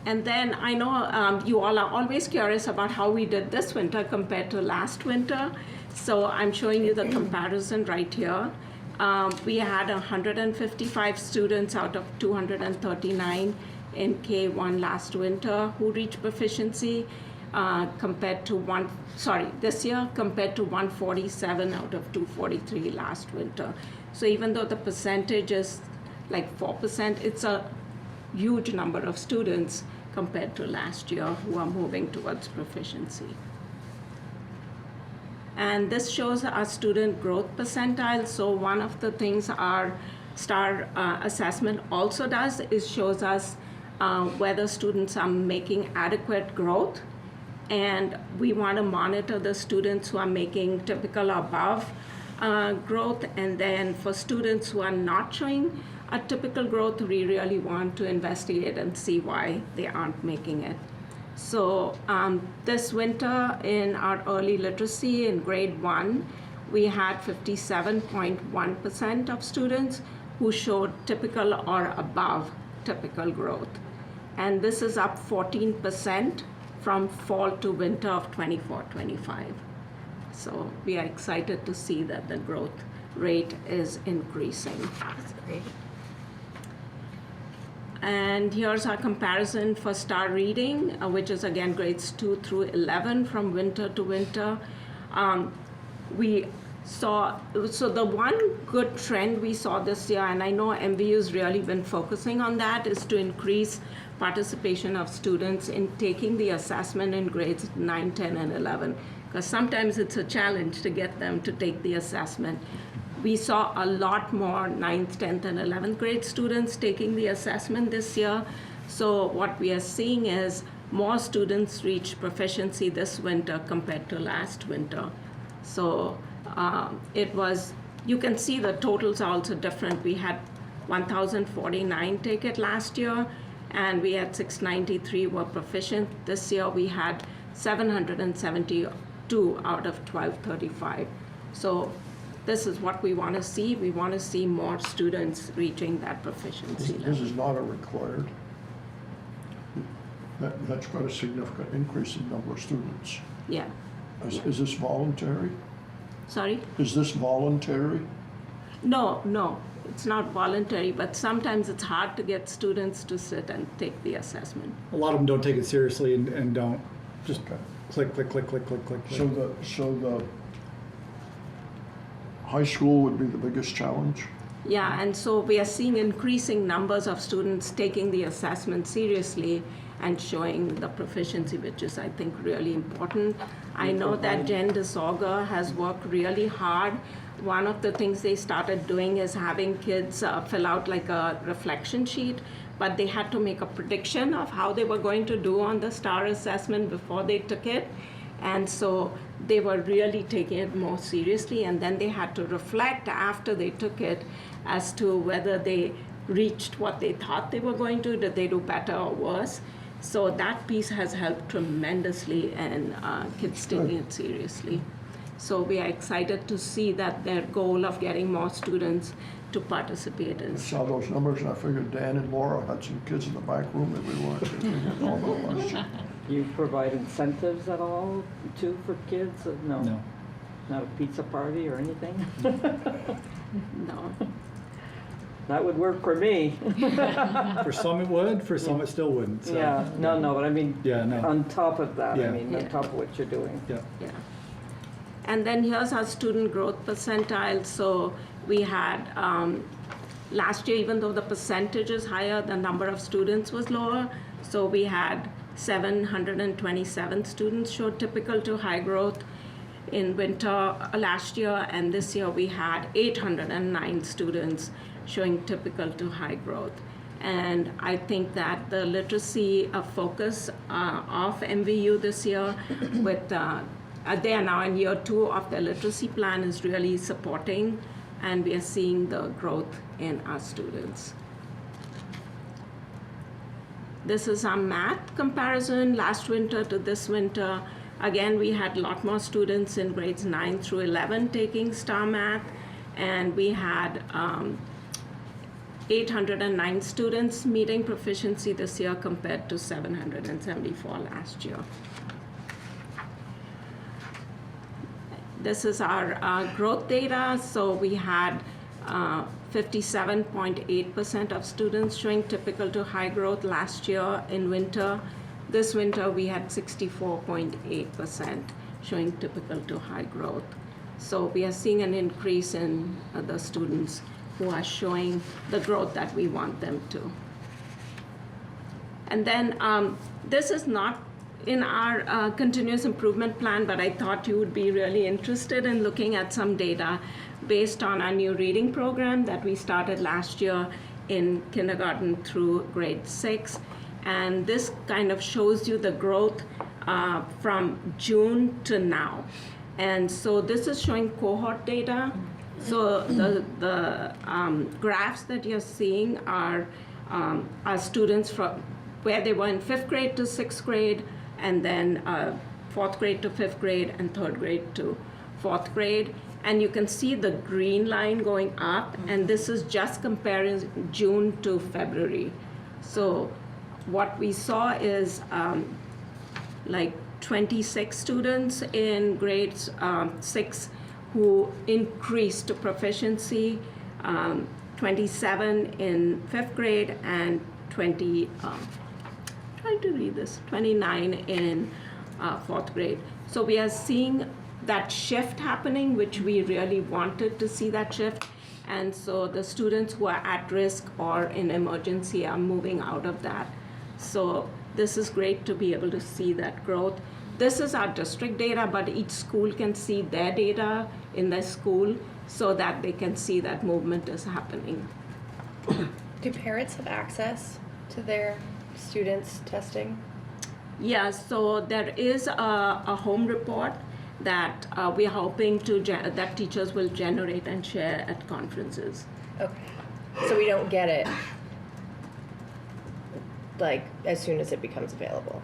And then I know you all are always curious about how we did this winter compared to last winter. So I'm showing you the comparison right here. We had 155 students out of 239 in K1 last winter who reached proficiency this year compared to 147 out of 243 last winter. So even though the percentage is like 4%, it's a huge number of students compared to last year who are moving towards proficiency. And this shows our student growth percentile. So one of the things our STAR assessment also does is shows us whether students are making adequate growth. And we want to monitor the students who are making typical or above growth. And then for students who are not showing a typical growth, we really want to investigate and see why they aren't making it. So this winter in our early literacy in grade 1, we had 57.1% of students who showed typical or above typical growth. And this is up 14% from fall to winter of 24-25. So we are excited to see that the growth rate is increasing. That's great. And here's our comparison for STAR reading, which is again grades 2 through 11 from winter to winter. We saw, so the one good trend we saw this year, and I know MVU's really been focusing on that, is to increase participation of students in taking the assessment in grades 9, 10, and 11. Because sometimes it's a challenge to get them to take the assessment. We saw a lot more 9th, 10th, and 11th grade students taking the assessment this year. So what we are seeing is more students reach proficiency this winter compared to last winter. So you can see the totals are also different. We had 1,049 take it last year, and we had 693 were proficient. This year we had 772 out of 1,235. So this is what we want to see. We want to see more students reaching that proficiency level. This is not a required. That's quite a significant increase in number of students. Yeah. Is this voluntary? Sorry? Is this voluntary? No, it's not voluntary, but sometimes it's hard to get students to sit and take the assessment. A lot of them don't take it seriously and don't just click, click, click, click, click, click. So the high school would be the biggest challenge? Yeah, and so we are seeing increasing numbers of students taking the assessment seriously and showing the proficiency, which is, I think, really important. I know that Jen DeSauger has worked really hard. One of the things they started doing is having kids fill out like a reflection sheet, but they had to make a prediction of how they were going to do on the STAR assessment before they took it. And so they were really taking it more seriously, and then they had to reflect after they took it as to whether they reached what they thought they were going to. Did they do better or worse? So that piece has helped tremendously in kids taking it seriously. So we are excited to see that their goal of getting more students to participate I in. saw those numbers and I figured Dan and Laura had some kids in the back room that we weren't all about last year. You provide incentives at all too for kids? No. Not a pizza party or anything? No. That would work for me. For some it would, for some it still wouldn't. So. Yeah, no, but I mean, Yeah, no. on top of that, Yeah. on top of what you're doing. Yeah. Yeah. And then here's our student growth percentile. So we had last year, even though the percentage is higher, the number of students was lower. So we had 727 students showed typical to high growth. in winter last year, and this year we had 809 students showing typical to high growth. And I think that the literacy focus of MVU this year with they are now in year 2 of the literacy plan is really supporting, and we are seeing the growth in our students. This is our math comparison last winter to this winter. Again, we had a lot more students in grades 9 through 11 taking STAR Math, and we had 809 students meeting proficiency this year compared to 774 last year. This is our growth data. So we had 57.8% of students showing typical to high growth last year in winter. This winter we had 64.8% showing typical to high growth. So we are seeing an increase in the students who are showing the growth that we want them to. And then this is not in our continuous improvement plan, but I thought you would be really interested in looking at some data based on our new reading program that we started last year in kindergarten through grade 6. And this kind of shows you the growth from June to now. And so this is showing cohort data. So the graphs that you're seeing are students from where they were in 5th grade to 6th grade, and then 4th grade to 5th grade, and 3rd grade to 4th grade. And you can see the green line going up, and this is just comparing June to February. So what we saw is like 26 students in grades 6 who increased to proficiency, 27 in 5th grade, and 29 in 4th grade. So we are seeing that shift happening, which we really wanted to see that shift. And so the students who are at risk or in emergency are moving out of that. So this is great to be able to see that growth. This is our district data, but each school can see their data in their school so that they can see that movement is happening. Do parents have access to their students' testing? Yeah, so there is a home report that we are hoping to that teachers will generate and share at conferences. Okay. So we don't get it like as soon as it becomes available?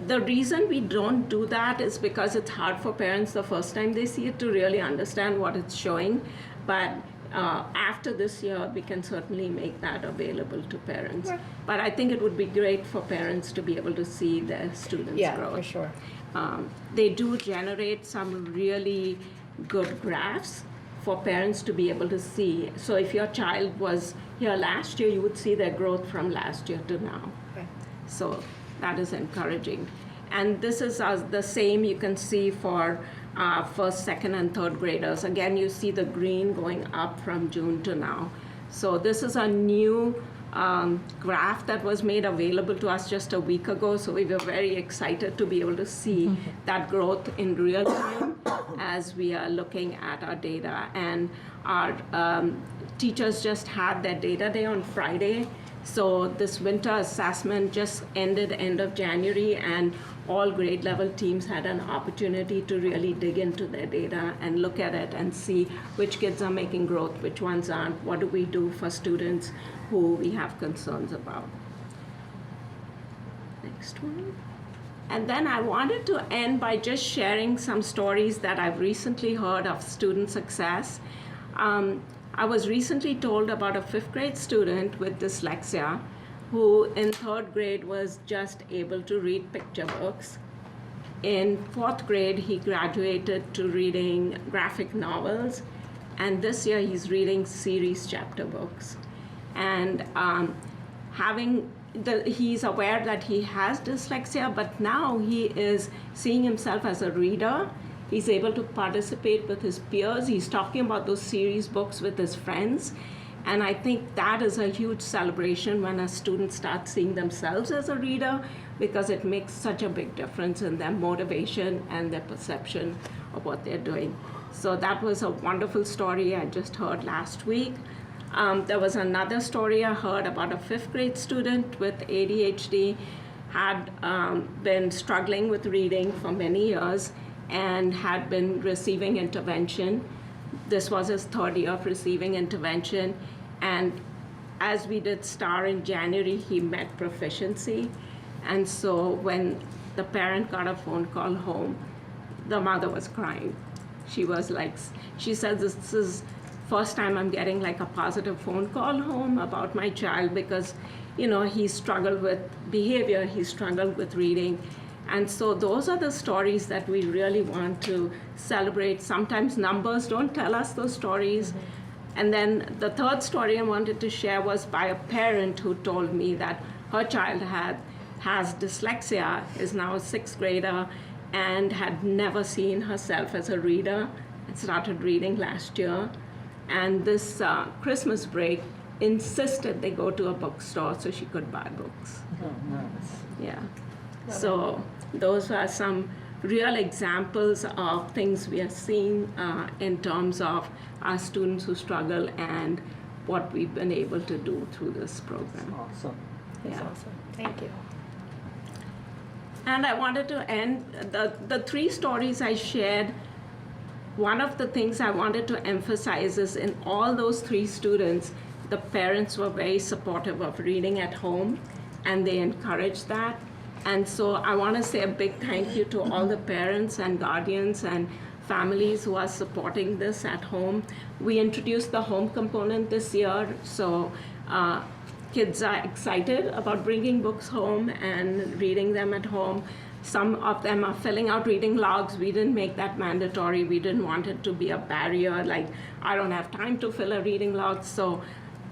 The reason we don't do that is because it's hard for parents the first time they see it to really understand what it's showing. But after this year, we can certainly make that available to parents. Yeah. But I think it would be great for parents to be able to see their students' growth. Yeah, for sure. They do generate some really good graphs for parents to be able to see. So if your child was here last year, you would see their growth from last year to now. Okay. So that is encouraging. And this is the same you can see for first, second, and third graders. Again, you see the green going up from June to now. So this is a new graph that was made available to us just a week ago. So we were very excited to be able to see that growth in real time as we are looking at our data. And our teachers just had their data day on Friday. So this winter assessment just ended end of January, and all grade level teams had an opportunity to really dig into their data and look at it and see which kids are making growth, which ones aren't, what do we do for students who we have concerns about. Next one. And then I wanted to end by just sharing some stories that I've recently heard of student success. I was recently told about a 5th grade student with dyslexia who in 3rd grade was just able to read picture books. In 4th grade, he graduated to reading graphic novels, and this year he's reading series chapter books. And he's aware that he has dyslexia, but now he is seeing himself as a reader. He's able to participate with his peers. He's talking about those series books with his friends. And I think that is a huge celebration when a student starts seeing themselves as a reader because it makes such a big difference in their motivation and their perception of what they're doing. So that was a wonderful story I just heard last week. There was another story I heard about a 5th grade student with ADHD, had been struggling with reading for many years and had been receiving intervention. This was his 3rd year of receiving intervention, and as we did STAR in January, he met proficiency. And so when the parent got a phone call home, the mother was crying. She was like, she said, this is first time I'm getting like a positive phone call home about my child, because, you know, he struggled with behavior, he struggled with reading. And so those are the stories that we really want to celebrate. Sometimes numbers don't tell us those stories. And then the 3rd story I wanted to share was by a parent who told me that her child has dyslexia, is now a 6th grader, and had never seen herself as a reader, and started reading last year. And this Christmas break insisted they go to a bookstore so she could buy books. Oh, nice. Yeah. So those are some real examples of things we are seeing in terms of our students who struggle and what we've been able to do through this program. Awesome. Yeah. Awesome. Thank you. And I wanted to end the 3 stories I shared. One of the things I wanted to emphasize is in all those 3 students, the parents were very supportive of reading at home, and they encouraged that. And so I want to say a big thank you to all the parents and guardians and families who are supporting this at home. We introduced the home component this year, so kids are excited about bringing books home and reading them at home. Some of them are filling out reading logs. We didn't make that mandatory. We didn't want it to be a barrier, like, I don't have time to fill a reading log. So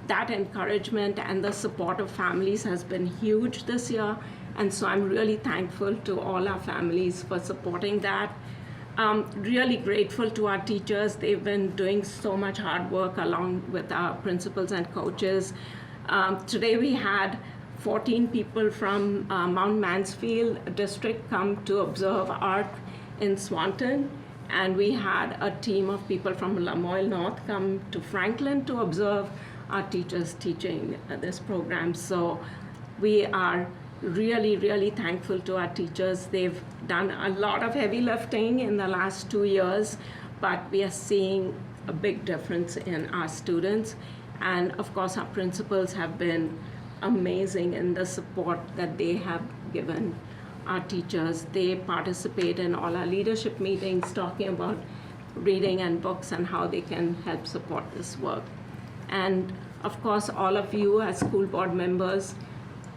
that encouragement and the support of families has been huge this year. And so I'm really thankful to all our families for supporting that. Really grateful to our teachers. They've been doing so much hard work along with our principals and coaches. Today we had 14 people from Mount Mansfield district come to observe art in Swanton. And we had a team of people from Lamoille North come to Franklin to observe our teachers teaching this program. So we are really, really thankful to our teachers. They've done a lot of heavy lifting in the last 2 years, but we are seeing a big difference in our students. And of course, our principals have been amazing in the support that they have given our teachers. They participate in all our leadership meetings talking about reading and books and how they can help support this work. And of course, all of you as school board members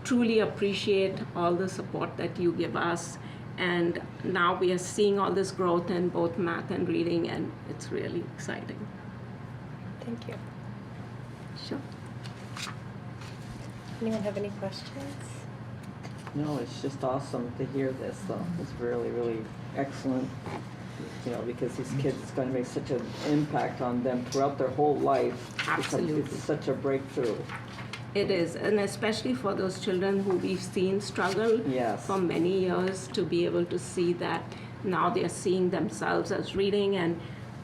truly appreciate all the support that you give us. And now we are seeing all this growth in both math and reading, and it's really exciting. Thank you. Sure. Anyone have any questions? No, it's just awesome to hear this, though. It's really, really excellent, you know, because these kids, it's going to make such an impact on them throughout their whole life. Absolutely. It's such a breakthrough. It is, and especially for those children who we've seen struggle Yes. for many years, to be able to see that now they're seeing themselves as reading and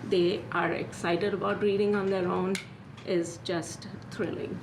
they are excited about reading on their own is just thrilling.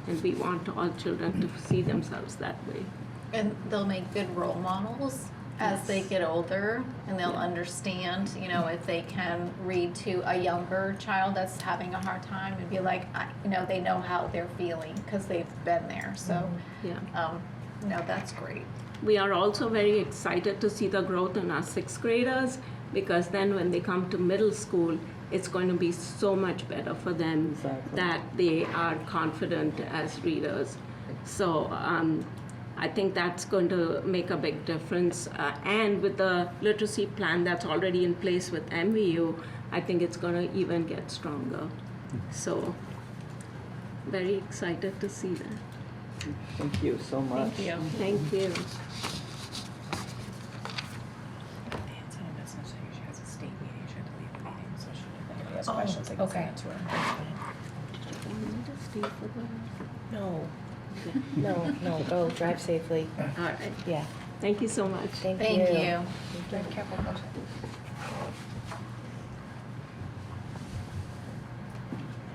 And we want all children to see themselves that way. And they'll make good role models as they get older, and they'll understand, you know, if they can read to a younger child that's having a hard time and be like, you know, they know how they're feeling because they've been there. So, Yeah. no, that's great. We are also very excited to see the growth in our 6th graders, because then when they come to middle school, it's going to be so much better for them. Exactly. That they are confident as readers. So I think that's going to make a big difference. And with the literacy plan that's already in place with MVU, I think it's going to even get stronger. So very excited to see that. Thank you so much. Thank you. Thank you. It's in a business, so she has a state meeting, she had to leave the meeting, so she, if anybody has Oh, questions, they can okay. send it to her. Do you want me to stay for the- No, No, go, drive safely. All right. Yeah, Thank you so much. thank you. Thank you. Very careful, Coach.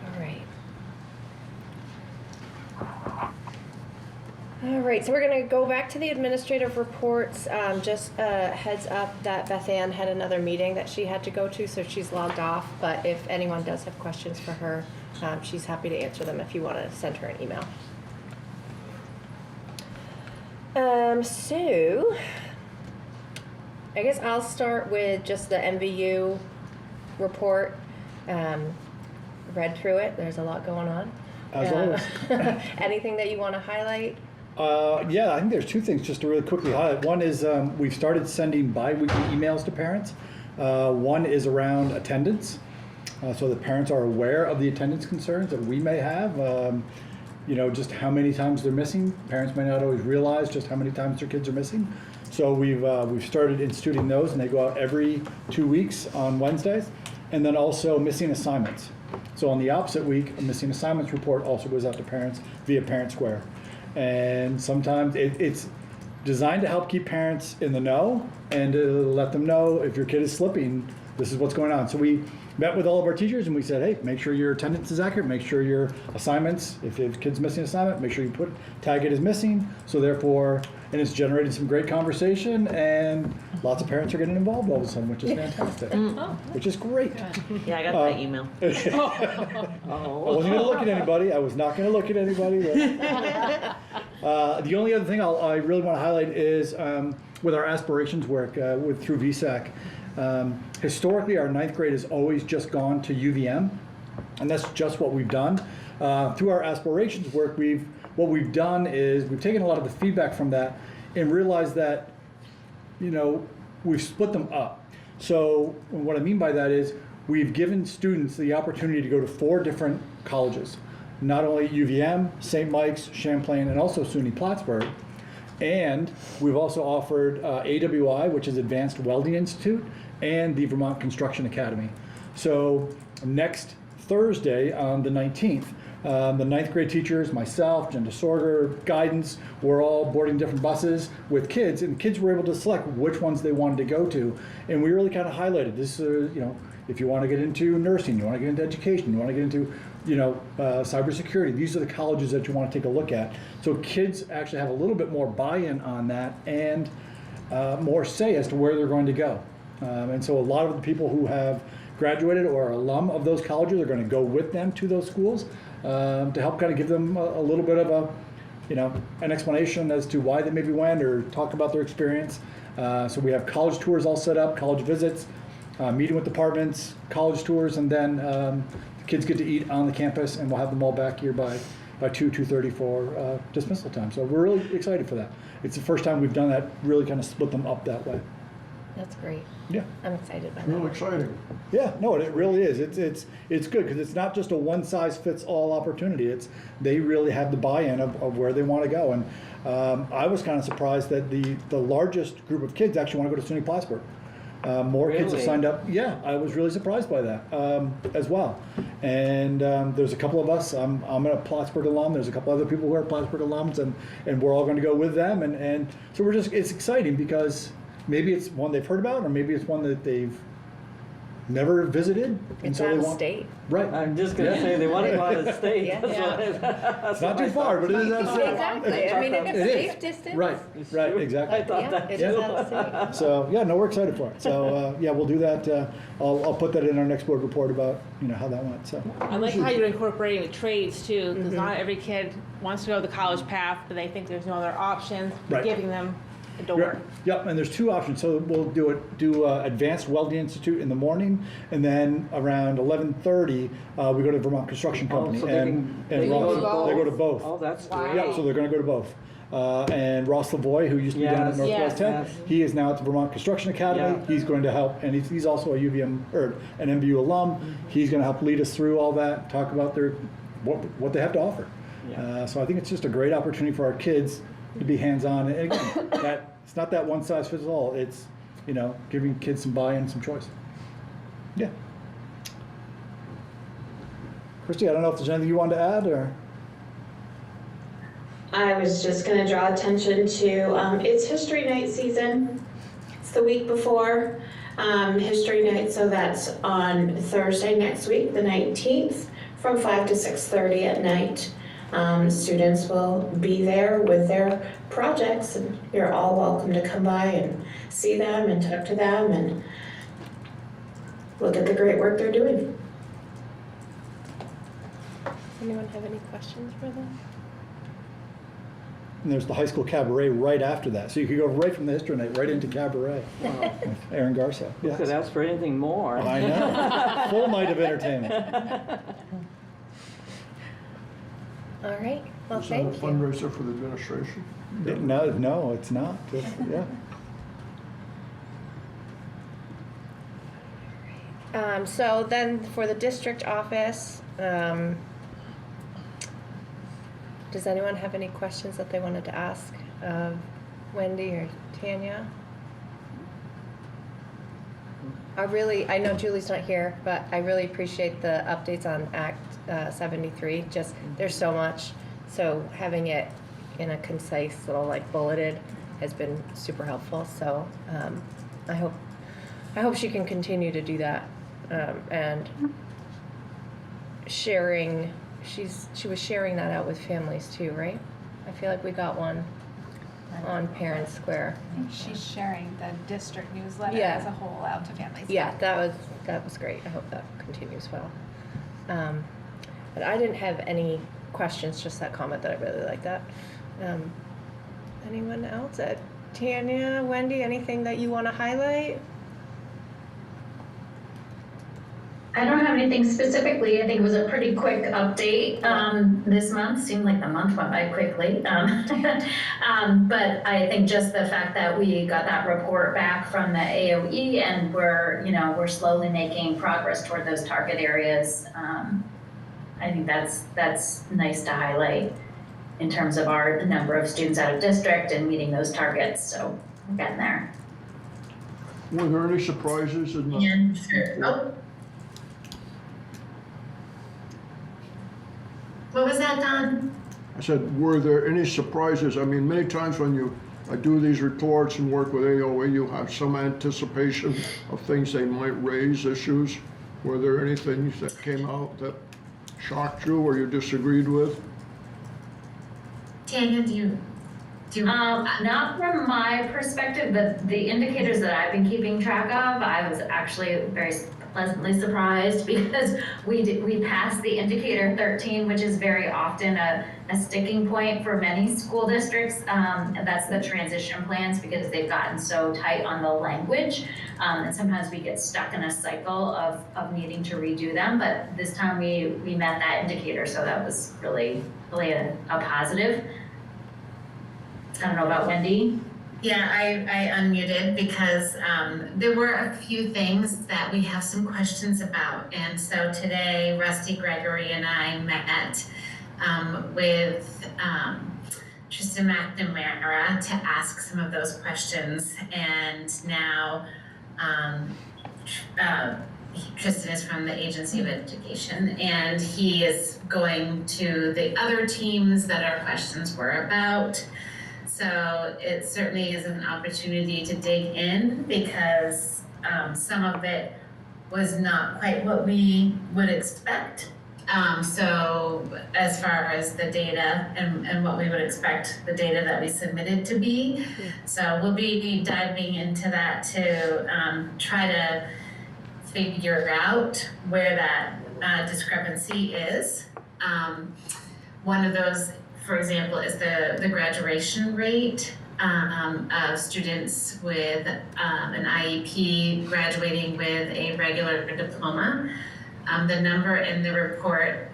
All right. All right, so we're gonna go back to the administrative reports. Just a heads up that Beth Ann had another meeting that she had to go to, so she's logged off. But if anyone does have questions for her, she's happy to answer them if you wanna send her an email. So, I guess I'll start with just the MVU report. Read through it, there's a lot going on. As always. Anything that you wanna highlight? Yeah, I think there's two things just to really quickly highlight. One is we've started sending bi-weekly emails to parents. One is around attendance, so that parents are aware of the attendance concerns that we may have. You know, just how many times they're missing. Parents may not always realize just how many times their kids are missing. So we've started instituting those, and they go out every 2 weeks on Wednesdays. And then also missing assignments. So on the opposite week, a missing assignments report also goes out to parents via Parent Square. And sometimes it's designed to help keep parents in the know and to let them know if your kid is slipping, this is what's going on. So we met with all of our teachers and we said, hey, make sure your attendance is accurate, make sure your assignments, if the kid's missing an assignment, make sure you tag it as missing. So therefore, and it's generated some great conversation, and lots of parents are getting involved all of a sudden, which is fantastic, which is great. Yeah, I got that email. I wasn't going to look at anybody. I was not going to look at anybody. The only other thing I really want to highlight is with our aspirations work through VSAC. Historically, our 9th grade has always just gone to UVM, and that's just what we've done. Through our aspirations work, what we've done is we've taken a lot of the feedback from that and realized that, you know, we've split them up. So what I mean by that is we've given students the opportunity to go to 4 different colleges, not only UVM, St. Mike's, Champlain, and also SUNY Plattsburgh. And we've also offered AWI, which is Advanced Welding Institute, and the Vermont Construction Academy. So next Thursday on the 19th, the 9th grade teachers, myself, Jen DeSorger, guidance, we're all boarding different buses with kids, and kids were able to select which ones they wanted to go to. And we really kind of highlighted this, you know, if you want to get into nursing, you want to get into education, you want to get into, you know, cybersecurity, these are the colleges that you want to take a look at. So kids actually have a little bit more buy-in on that and more say as to where they're going to go. And so a lot of the people who have graduated or are alum of those colleges are going to go with them to those schools to help kind of give them a little bit of a, you know, an explanation as to why they maybe went or talk about their experience. So we have college tours all set up, college visits, meeting with departments, college tours, and then the kids get to eat on the campus, and we'll have them all back here by 2:30 for dismissal time. So we're really excited for that. It's the first time we've done that, really kind of split them up that way. That's great. Yeah. I'm excited by Real that. exciting. Yeah, no, it really is. It's good because it's not just a one-size-fits-all opportunity. They really have the buy-in of where they want to go. And I was kind of surprised that the largest group of kids actually want to go to SUNY Plattsburgh. More kids have Really? signed up. Yeah, I was really surprised by that as well. And there's a couple of us. I'm a Plattsburgh alum. There's a couple other people who are Plattsburgh alums, and we're all going to go with them. And so it's exciting because maybe it's one they've heard about, or maybe it's one that they've never visited. And It's so out they of want, state. Right. I'm just gonna say they want to go out of state. Yeah. That's what It's not too far, but it is out of state. Exactly. I mean, it's It a is. safe distance. Right, exactly. I thought Yeah, that it too. is out of state. So yeah, no, we're excited for it. So yeah, we'll do that. I'll put that in our next board report about how that went. So I like how you're incorporating the trades too, because not every kid wants to go the college path, but they think there's no other options. Right. Giving them a door. Yep, and there's 2 options. So we'll do Advanced Welding Institute in the morning, and then around 11:30 we go to Vermont Construction Company, so they and can Ross, go to both. they go to both. Oh, that's Wow. great. Yep, so they're going to go to both. And Ross Lavoie, who used to be down at Yes. Northwest Yes. 10, Yes. he is now at the Vermont Construction Academy. Yeah. He's going to help, and he's also a UVM or an MVU alum. He's going to help lead us through all that, talk about what they have to offer. Yeah. So I think it's just a great opportunity for our kids to be hands-on. And again, it's not that one size fits all. It's giving kids some buy-in, some choice. Yeah. Christy, I don't know if there's anything you wanted to add, or. I was just going to draw attention to it's History Night season. It's the week before History Night, so that's on Thursday next week, the 19th, from 5 to 6:30 at night. Students will be there with their projects, and you're all welcome to come by and see them and talk to them and look at the great work they're doing. Anyone have any questions for them? And there's the high school cabaret right after that. So you could go right from the history night right into cabaret. With Aaron Garza. You could ask for anything more. I know. Full night of entertainment. All right, well, Is that a thank you. fundraiser for the administration? No, it's not. Yeah. So then for the district office, does anyone have any questions that they wanted to ask of Wendy or Tanya? I know Julie's not here, but I really appreciate the updates on Act 73. Just, there's so much. So having it in a concise little like bulleted has been super helpful. So I hope she can continue to do that. And sharing, she was sharing that out with families too, right? I feel like we got one on Parent Square. I think she's sharing the district newsletter Yeah. as a whole out to families. Yeah, that was great. I hope that continues well. But I didn't have any questions, just that comment that I really like that. Anyone else? Tanya, Wendy, anything that you want to highlight? I don't have anything specifically. I think it was a pretty quick update this month. Seemed like the month went by quickly. But I think just the fact that we got that report back from the AOE and we're slowly making progress toward those target areas. I think that's nice to highlight in terms of the number of students out of district and meeting those targets. So we're getting there. Were there any surprises in the? And, what was that, Don? I said, were there any surprises? I mean, many times when I do these reports and work with AOA, you have some anticipation of things they might raise, issues. Were there any things that came out that shocked you or you disagreed with? Tanya, do you? Not from my perspective, but the indicators that I've been keeping track of, I was actually very pleasantly surprised because we passed the indicator 13, which is very often a sticking point for many school districts. And that's the transition plans because they've gotten so tight on the language. And sometimes we get stuck in a cycle of needing to redo them. But this time we met that indicator, so that was really a positive. I don't know about Wendy. Yeah, I unmuted because there were a few things that we have some questions about. And so today, Rusty Gregory and I met with Tristan McNamara to ask some of those questions. And now Tristan is from the Agency of Education, and he is going to the other teams that our questions were about. So it certainly is an opportunity to dig in because some of it was not quite what we would expect. So as far as the data and what we would expect the data that we submitted to be. So we'll be diving into that to try to figure out where that discrepancy is. One of those, for example, is the graduation rate of students with an IEP graduating with a regular diploma. The number in the report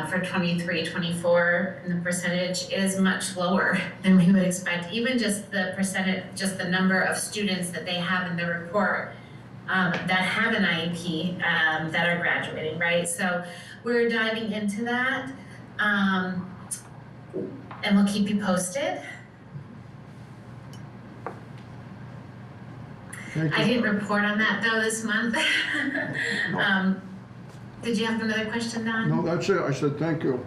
for 23-24, the percentage is much lower than we would expect. Even just the percentage, just the number of students that they have in the report that have an IEP that are graduating, right? So we're diving into that. And we'll keep you posted. I didn't report on that though this month. Did you have another question, Don? No, that's it. I said thank you.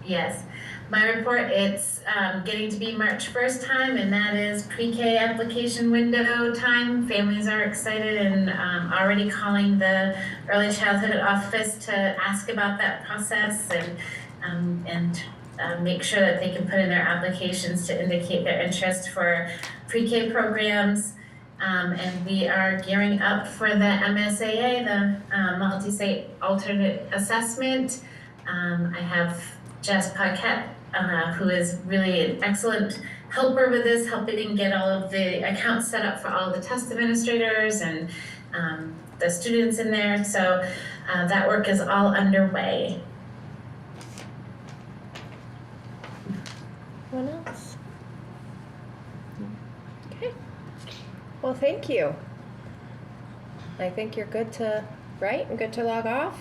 Yes. my report, it's getting to be March 1st time, and that is pre-K application window time. Families are excited and already calling the early childhood office to ask about that process and make sure that they can put in their applications to indicate their interest for pre-K programs. And we are gearing up for the MSAA, the Multi-State Alternate Assessment. I have Jess Paquette, who is really an excellent helper with this, helping get all of the accounts set up for all the test administrators and the students in there. So that work is all underway. Anyone else? Okay. Well, thank you. I think you're good to write and good to log off.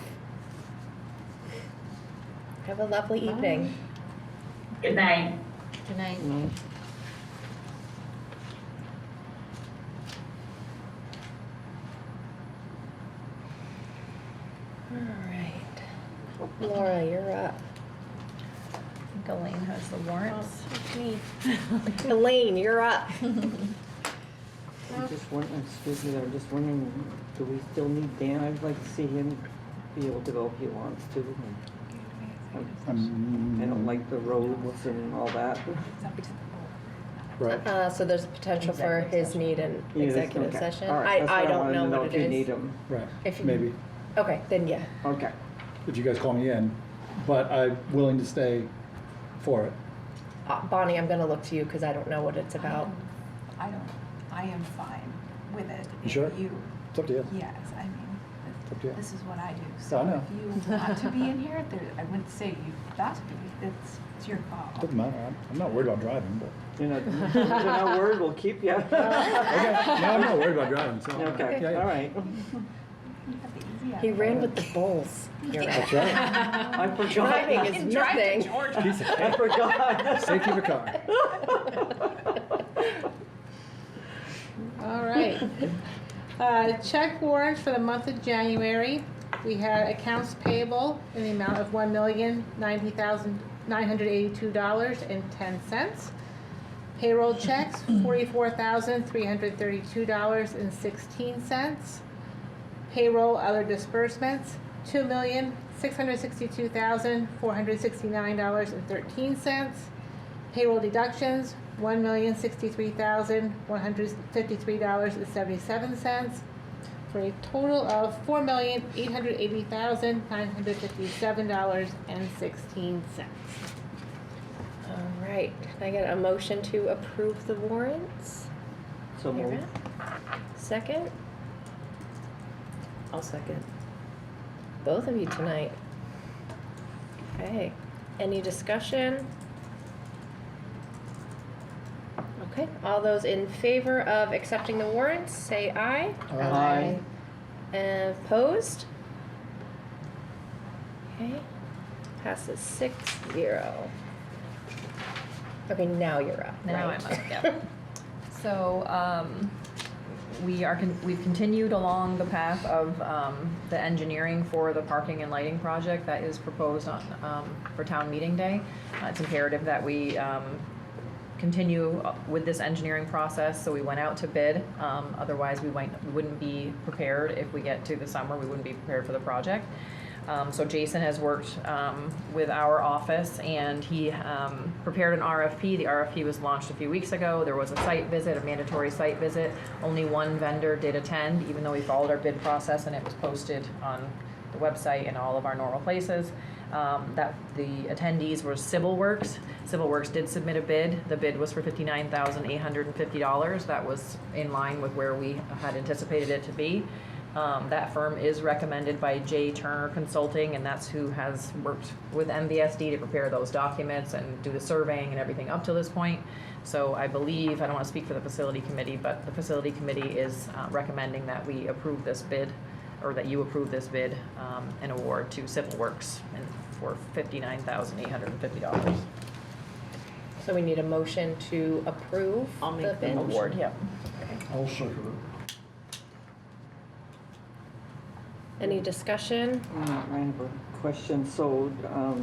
Have a lovely evening. Good night. Good night. All right. Laura, you're up. I think Elaine has the warrants. Elaine, you're up. I'm just wondering, excuse me, I'm just wondering, do we still need Dan? I'd like to see him be able to go if he wants to. I don't like the roads and all that. Right. So there's potential for his need an Yeah, executive okay. session. All right, that's I what don't wanted to know what if it you need is. him. Right. If you- Maybe. Okay, then yeah. Okay. If you guys call me in, but I'm willing to stay for it. Bonnie, I'm gonna look to you because I don't know what it's about. I am fine with it. You sure? If you, It's up to you. yes, I mean, It's up to you. this is what I do. I So know. if you want to be in here, I wouldn't say you've got to be. It's your call. Doesn't matter. I'm not worried about driving, but. You know, no word will keep you. Okay. No, I'm not worried about driving, so. Okay, Yeah, yeah. all right. He ran with the bulls. You're right. That's right. I forgot. Driving is nothing. Piece of I cake. forgot. Safety of a car. All right. Check warrants for the month of January. We had accounts payable in the amount of $1,90,982.10. Payroll checks, $44,332.16. Payroll other disbursements, $2,662,469.13. Payroll deductions, $1,063,153.77, for a total of $4,880,957.16. All right. Can I get a motion to approve the warrants? So You're moved. up. Second? I'll second. Both of you tonight. Okay. Any discussion? Okay. All those in favor of accepting the warrants, say aye. Aye. Opposed? Okay. Passes 6-0. Okay, now you're up. Now right? I'm up, yep. So, we've continued along the path of the engineering for the parking and lighting project that is proposed on for town meeting day. It's imperative that we continue with this engineering process, so we went out to bid. Otherwise, we wouldn't be prepared if we get to the summer. We wouldn't be prepared for the project. So Jason has worked with our office, and he prepared an RFP. The RFP was launched a few weeks ago. There was a site visit, a mandatory site visit. Only one vendor did attend, even though we followed our bid process and it was posted on the website and all of our normal places. That the attendees were Civil Works. Civil Works did submit a bid. The bid was for $59,850. That was in line with where we had anticipated it to be. That firm is recommended by J. Turner Consulting, and that's who has worked with MVSD to prepare those documents and do the surveying and everything up to this point. So I believe, I don't want to speak for the facility committee, but the facility committee is recommending that we approve this bid, or that you approve this bid and award to Civil Works for $59,850. So we need a motion to approve I'll make the bid. motion. Award, yep. I'll second it. Any discussion? I have a question. So,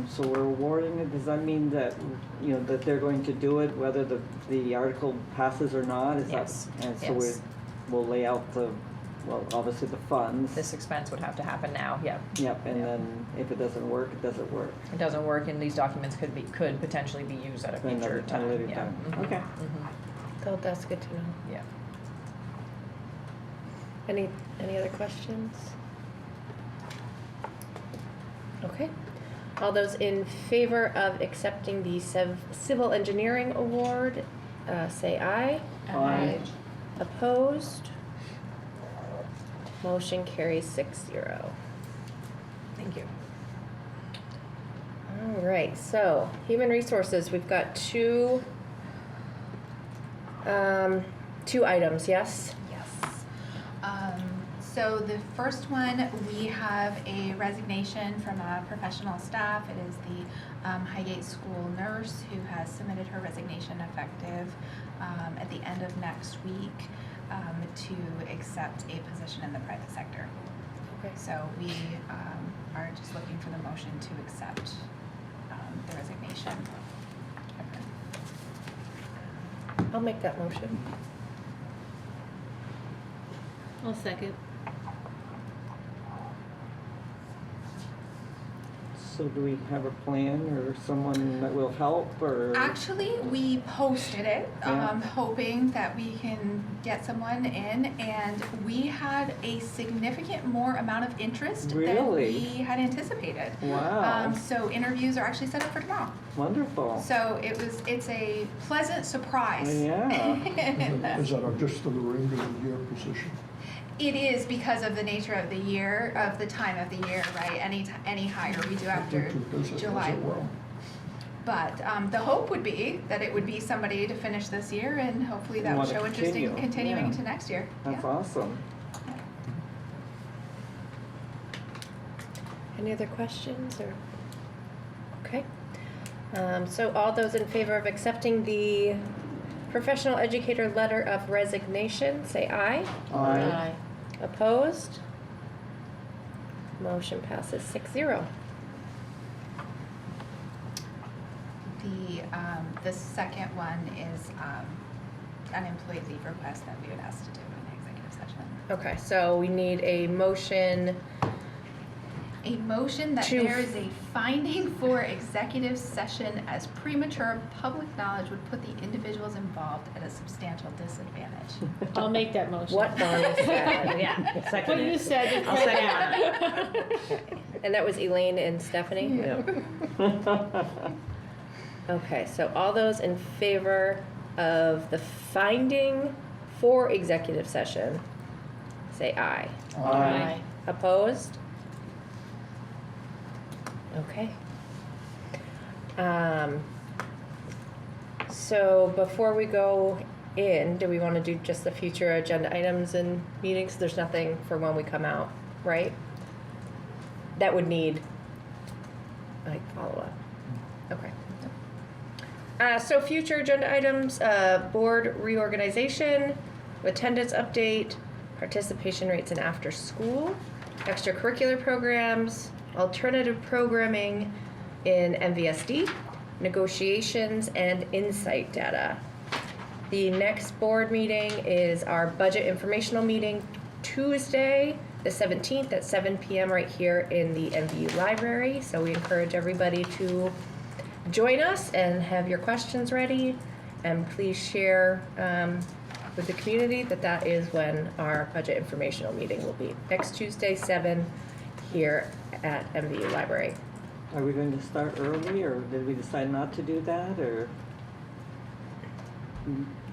so we're awarding it. Does that mean that, you know, that they're going to do it whether the article passes or not? Is Yes. that, and so Yes. we'll lay out well, obviously the funds. This expense would have to happen now, yeah. Yep, and then if it doesn't work, it doesn't work. It doesn't work, and these documents could potentially be used at a Then future at a time, later yeah. time. Mhm. Okay. Mhm. Oh, that's good to know. Yeah. Any other questions? Okay. All those in favor of accepting the civil engineering award, say aye. Aye. Opposed? Motion carries 6-0. Thank you. All right, so human resources, we've got two items, yes? Yes. So the first one, we have a resignation from a professional staff. It is the Highgate School nurse who has submitted her resignation effective at the end of next week to accept a position in the private sector. Okay. So we are just looking for the motion to accept the resignation. I'll make that motion. I'll second. So do we have a plan or someone that will help or? Actually, we posted it, Yeah. hoping that we can get someone in, and we had a significant more amount of interest than Really? we had anticipated. Wow. So interviews are actually set up for tomorrow. Wonderful. So it's a pleasant surprise. Yeah. Is that just for the regular year position? It is because of the nature of the year, of the time of the year, right? Any hire we do after July. Well. But the hope would be that it would be somebody to finish this year, and hopefully that would Want to show interest in continue, continuing yeah. into next year. That's Yeah. awesome. Any other questions or? Okay. So all those in favor of accepting the professional educator letter of resignation, say aye. Aye. Opposed? Motion passes 6-0. The second one is unemployed leave request that we would ask to do in executive session. Okay, so we need a motion. A motion that To- there is a finding for executive session as premature public knowledge would put the individuals involved at a substantial disadvantage. I'll make that motion. What Bonnie said. Yeah, second What you it. said, just I'll put second that. And that was Elaine and Stephanie? Yep. Okay, so all those in favor of the finding for executive session, say aye. Aye. Opposed? Okay. So before we go in, do we want to do just the future agenda items and meetings? There's nothing for when we come out, right? That would need, like, follow-up. Okay. So future agenda items, board reorganization, attendance update, participation rates in after school, extracurricular programs, alternative programming in MVSD, negotiations, and insight data. The next board meeting is our budget informational meeting, Tuesday, the 17th at 7 p.m. right here in the MVU library. So we encourage everybody to join us and have your questions ready, and please share with the community that is when our budget informational meeting will be. Next Tuesday, 7 here at MVU library. Are we going to start early, or did we decide not to do that, or?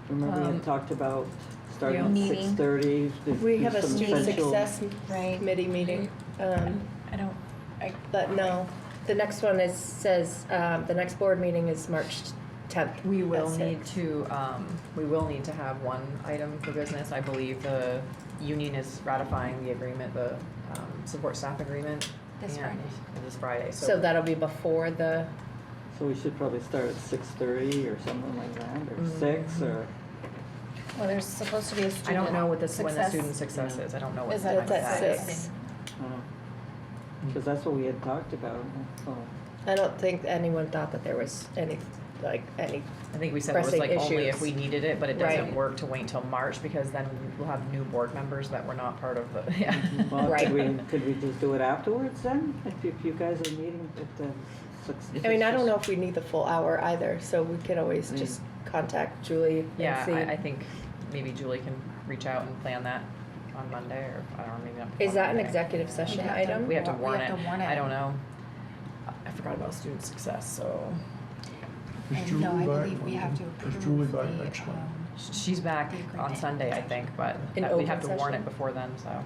Remember we had talked about starting at Meeting. 6:30? We have a student success committee meeting. But no, the next one says the next board meeting is March 10th. We will at need 6. to, have one item for business. I believe the union is ratifying the agreement, the support staff agreement. This and- Friday. This Friday, So that'll be before the, So we should probably start at 6:30 or something like that, or 6, or? Well, there's supposed to be a I student don't know what when the success. student success is. I don't know what Is the that time at that is. 6? Because that's what we had talked about, so. I don't think anyone thought that there was any I think we said it was pressing like only issues. if we needed it, but it doesn't Right. work to wait until March because then we'll have new board members that were not part of the, yeah. Well, Right. could we just do it afterwards then? If you guys are meeting at the I mean, I don't know if we need the full hour either, so we could always Mm. just contact Julie and Yeah, see. I think maybe Julie can reach out and plan that on Monday, or I don't know, maybe not. Is on that an Monday. executive session have to- item? We have to We warn have it. to warn it. I don't know. I forgot about student success, so Is And Julie no, I back? believe we have to approve Is Julie back the, next month? she's back The on agreement. Sunday, I think, but In we have to open warn session? it before then, so.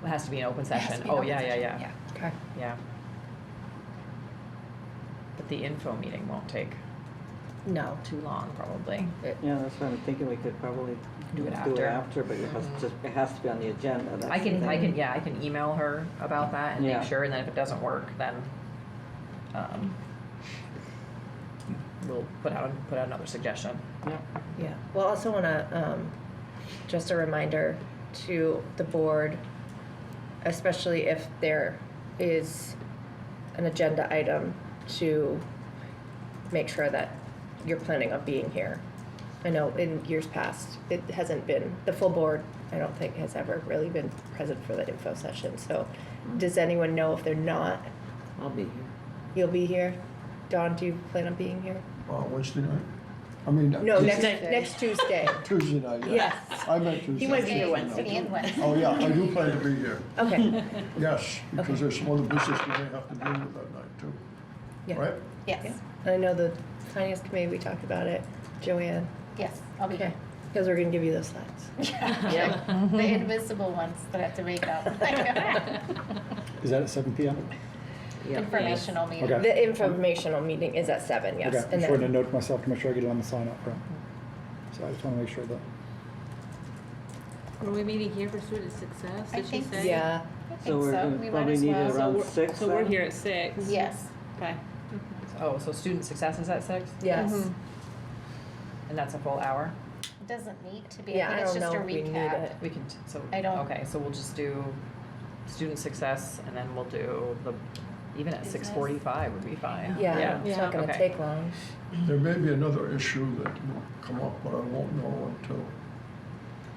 It has to be an open It has to session. be an Oh, open yeah, session, yeah. Okay. Yeah. But the info meeting won't take No. too long, probably. Yeah, that's what I'm thinking, we could probably Do it do it after. after, but it has to be on the agenda. That's I the can, thing. I can email her about that and Yeah. make sure, and then if it doesn't work, then, we'll put out another suggestion. Yeah, well, I also wanna, just a reminder to the board, especially if there is an agenda item, to make sure that you're planning on being here. I know in years past, it hasn't been, the full board, I don't think has ever really been present for the info session, so does anyone know if they're not? I'll be here. You'll be here? Dawn, do you plan on being here? Wednesday night? I mean. No, Tuesday. next Tuesday. Tuesday night, yeah. Yes. I meant Tuesday. He might be here No. Wednesday. And Wednesday. Oh, yeah, I do plan to be here. Okay. Yes, because there's some other business we may have to deal with that night too. Yeah. Right? Yes, I know the finance committee, we talked about it. Joanne? yes, I'll be Okay. here. Because we're gonna give you those slides. Yeah. The invisible ones that I have to make up. Is that at 7 p.m.? Informational meeting. Okay. The informational meeting is at 7, yes. Okay, And I'm just then, to note to myself to make sure I get it on the sign up front. So I just want to make sure that. Are we meeting here for student success, I did she think say? yeah, I think So we're so. gonna We might probably as need well. it around 6 So we're then? here at 6. Yes. Okay. Oh, so student success is at 6? yes. Mm-hmm. And that's a full hour? It doesn't need to be. Yeah, I I think it's don't just a know if we need recap. it. We can, so, I don't- okay, so we'll just do student success, and then we'll do even at Business. 6:45 would be fine. Yeah, it's not gonna Okay. take long. There may be another issue that will come up, but I won't know until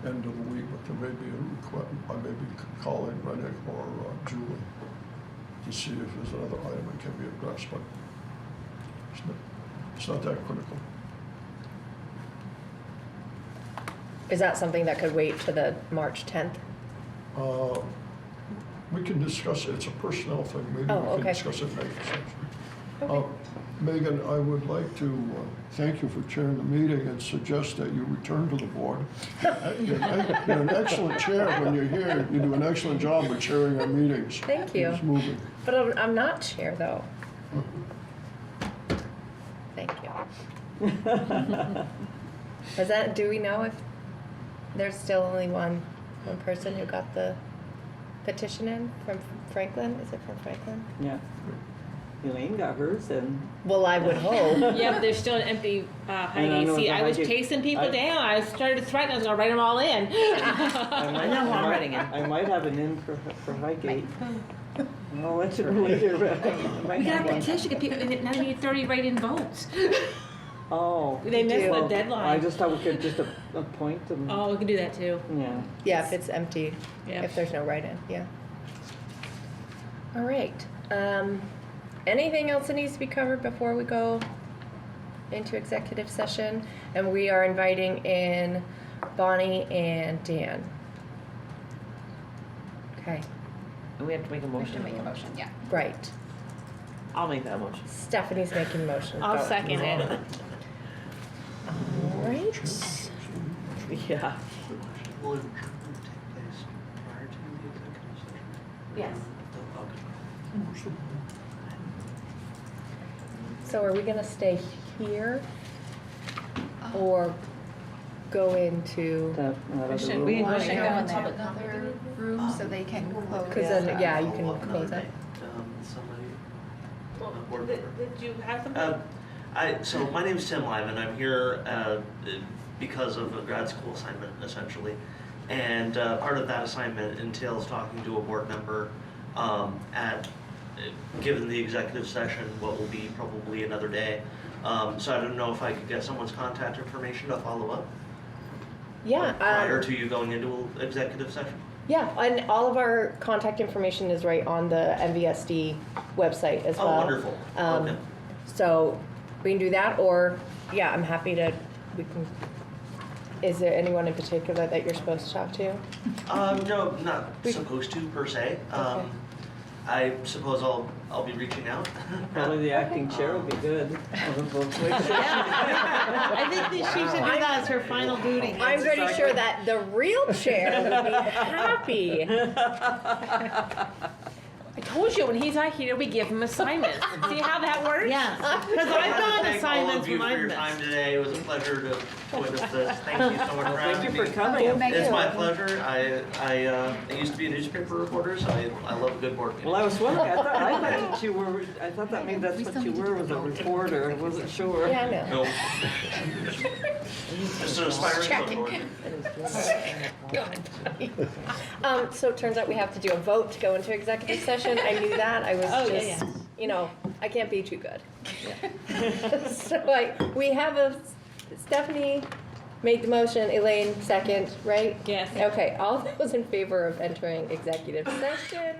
end of the week, but there may be a request, I may be calling Rennick or Julie to see if there's another item that can be addressed, but it's not that critical. Is that something that could wait to the March 10th? We can discuss it, it's a personnel thing, maybe Oh, we can okay. discuss it next session. Okay. Megan, I would like to thank you for chairing the meeting and suggest that you return to the board. You're an excellent chair when you're here, you do an excellent job of chairing our meetings. Thank you. It's moving. But I'm not chair, though. Thank you. Is that, do we know if there's still only one person who got the petition in from Franklin? Is it from Franklin? Yeah. Elaine got hers and. Well, I would hope. Yeah, but there's still an empty Highgate know, seat. the I was Highgate- chasing people I- down. I started threatening I was gonna write them all in. I know who I'm writing in. I might have an in for Highgate. I'll let you know later. I might We got have a one. petition, get people, now we need 30 write-in votes. Oh. They missed the Well, deadline. I just thought we could just appoint them. Oh, we can do that too. Yeah. Yeah, if it's empty, Yeah. if there's no write-in, yeah. All right. Anything else that needs to be covered before we go into executive session? And we are inviting in Bonnie and Dan. Okay, And we have to make a We have motion. to make a motion, yeah. right. I'll make that motion. Stephanie's making motions. I'll Go. second it. All right. Yeah. Will adjournment take place prior to the executive session? Yes. So are we gonna stay here or go into? That other Should room. we wanna go go into another room so they can close? Because then, yeah, you can Follow up close another it. night, somebody, a board member. Did you have something? So my name is Tim Lyman. I'm here because of a grad school assignment, essentially. And part of that assignment entails talking to a board member given the executive session, what will be probably another day. So I don't know if I could get someone's contact information to follow up Yeah. prior to you going into executive session. Yeah, and all of our contact information is right on the MVSD website as well. Oh, wonderful. Okay. So we can do that, or, yeah, I'm happy to, we can, is there anyone in particular that you're supposed to talk to? No, not supposed to per se. Okay. I suppose I'll be reaching out. Probably the acting chair would be good. I think that she should do that as her final duty. I'm pretty sure that the real chair would be happy. I told you, when he's not here, we give him assignments. See how that works? Yes, because I've done Thank all assignments of you when for I've your missed. time today. It was a pleasure to witness this. Thank you so much for having Thank me. you for coming. It's my pleasure. I used to be a newspaper reporter, so I love a good board meeting. Well, I was wondering, I thought that you were, I thought that means that's what you were, was a reporter, I wasn't sure. Yeah, I know. No. Just an aspiring reporter. So it turns out we have to do a vote to go into executive session. I knew that. I was just, you know, I can't be too good. So we have Stephanie made the motion, Elaine second, right? Yes. Okay, all those in favor of entering executive session?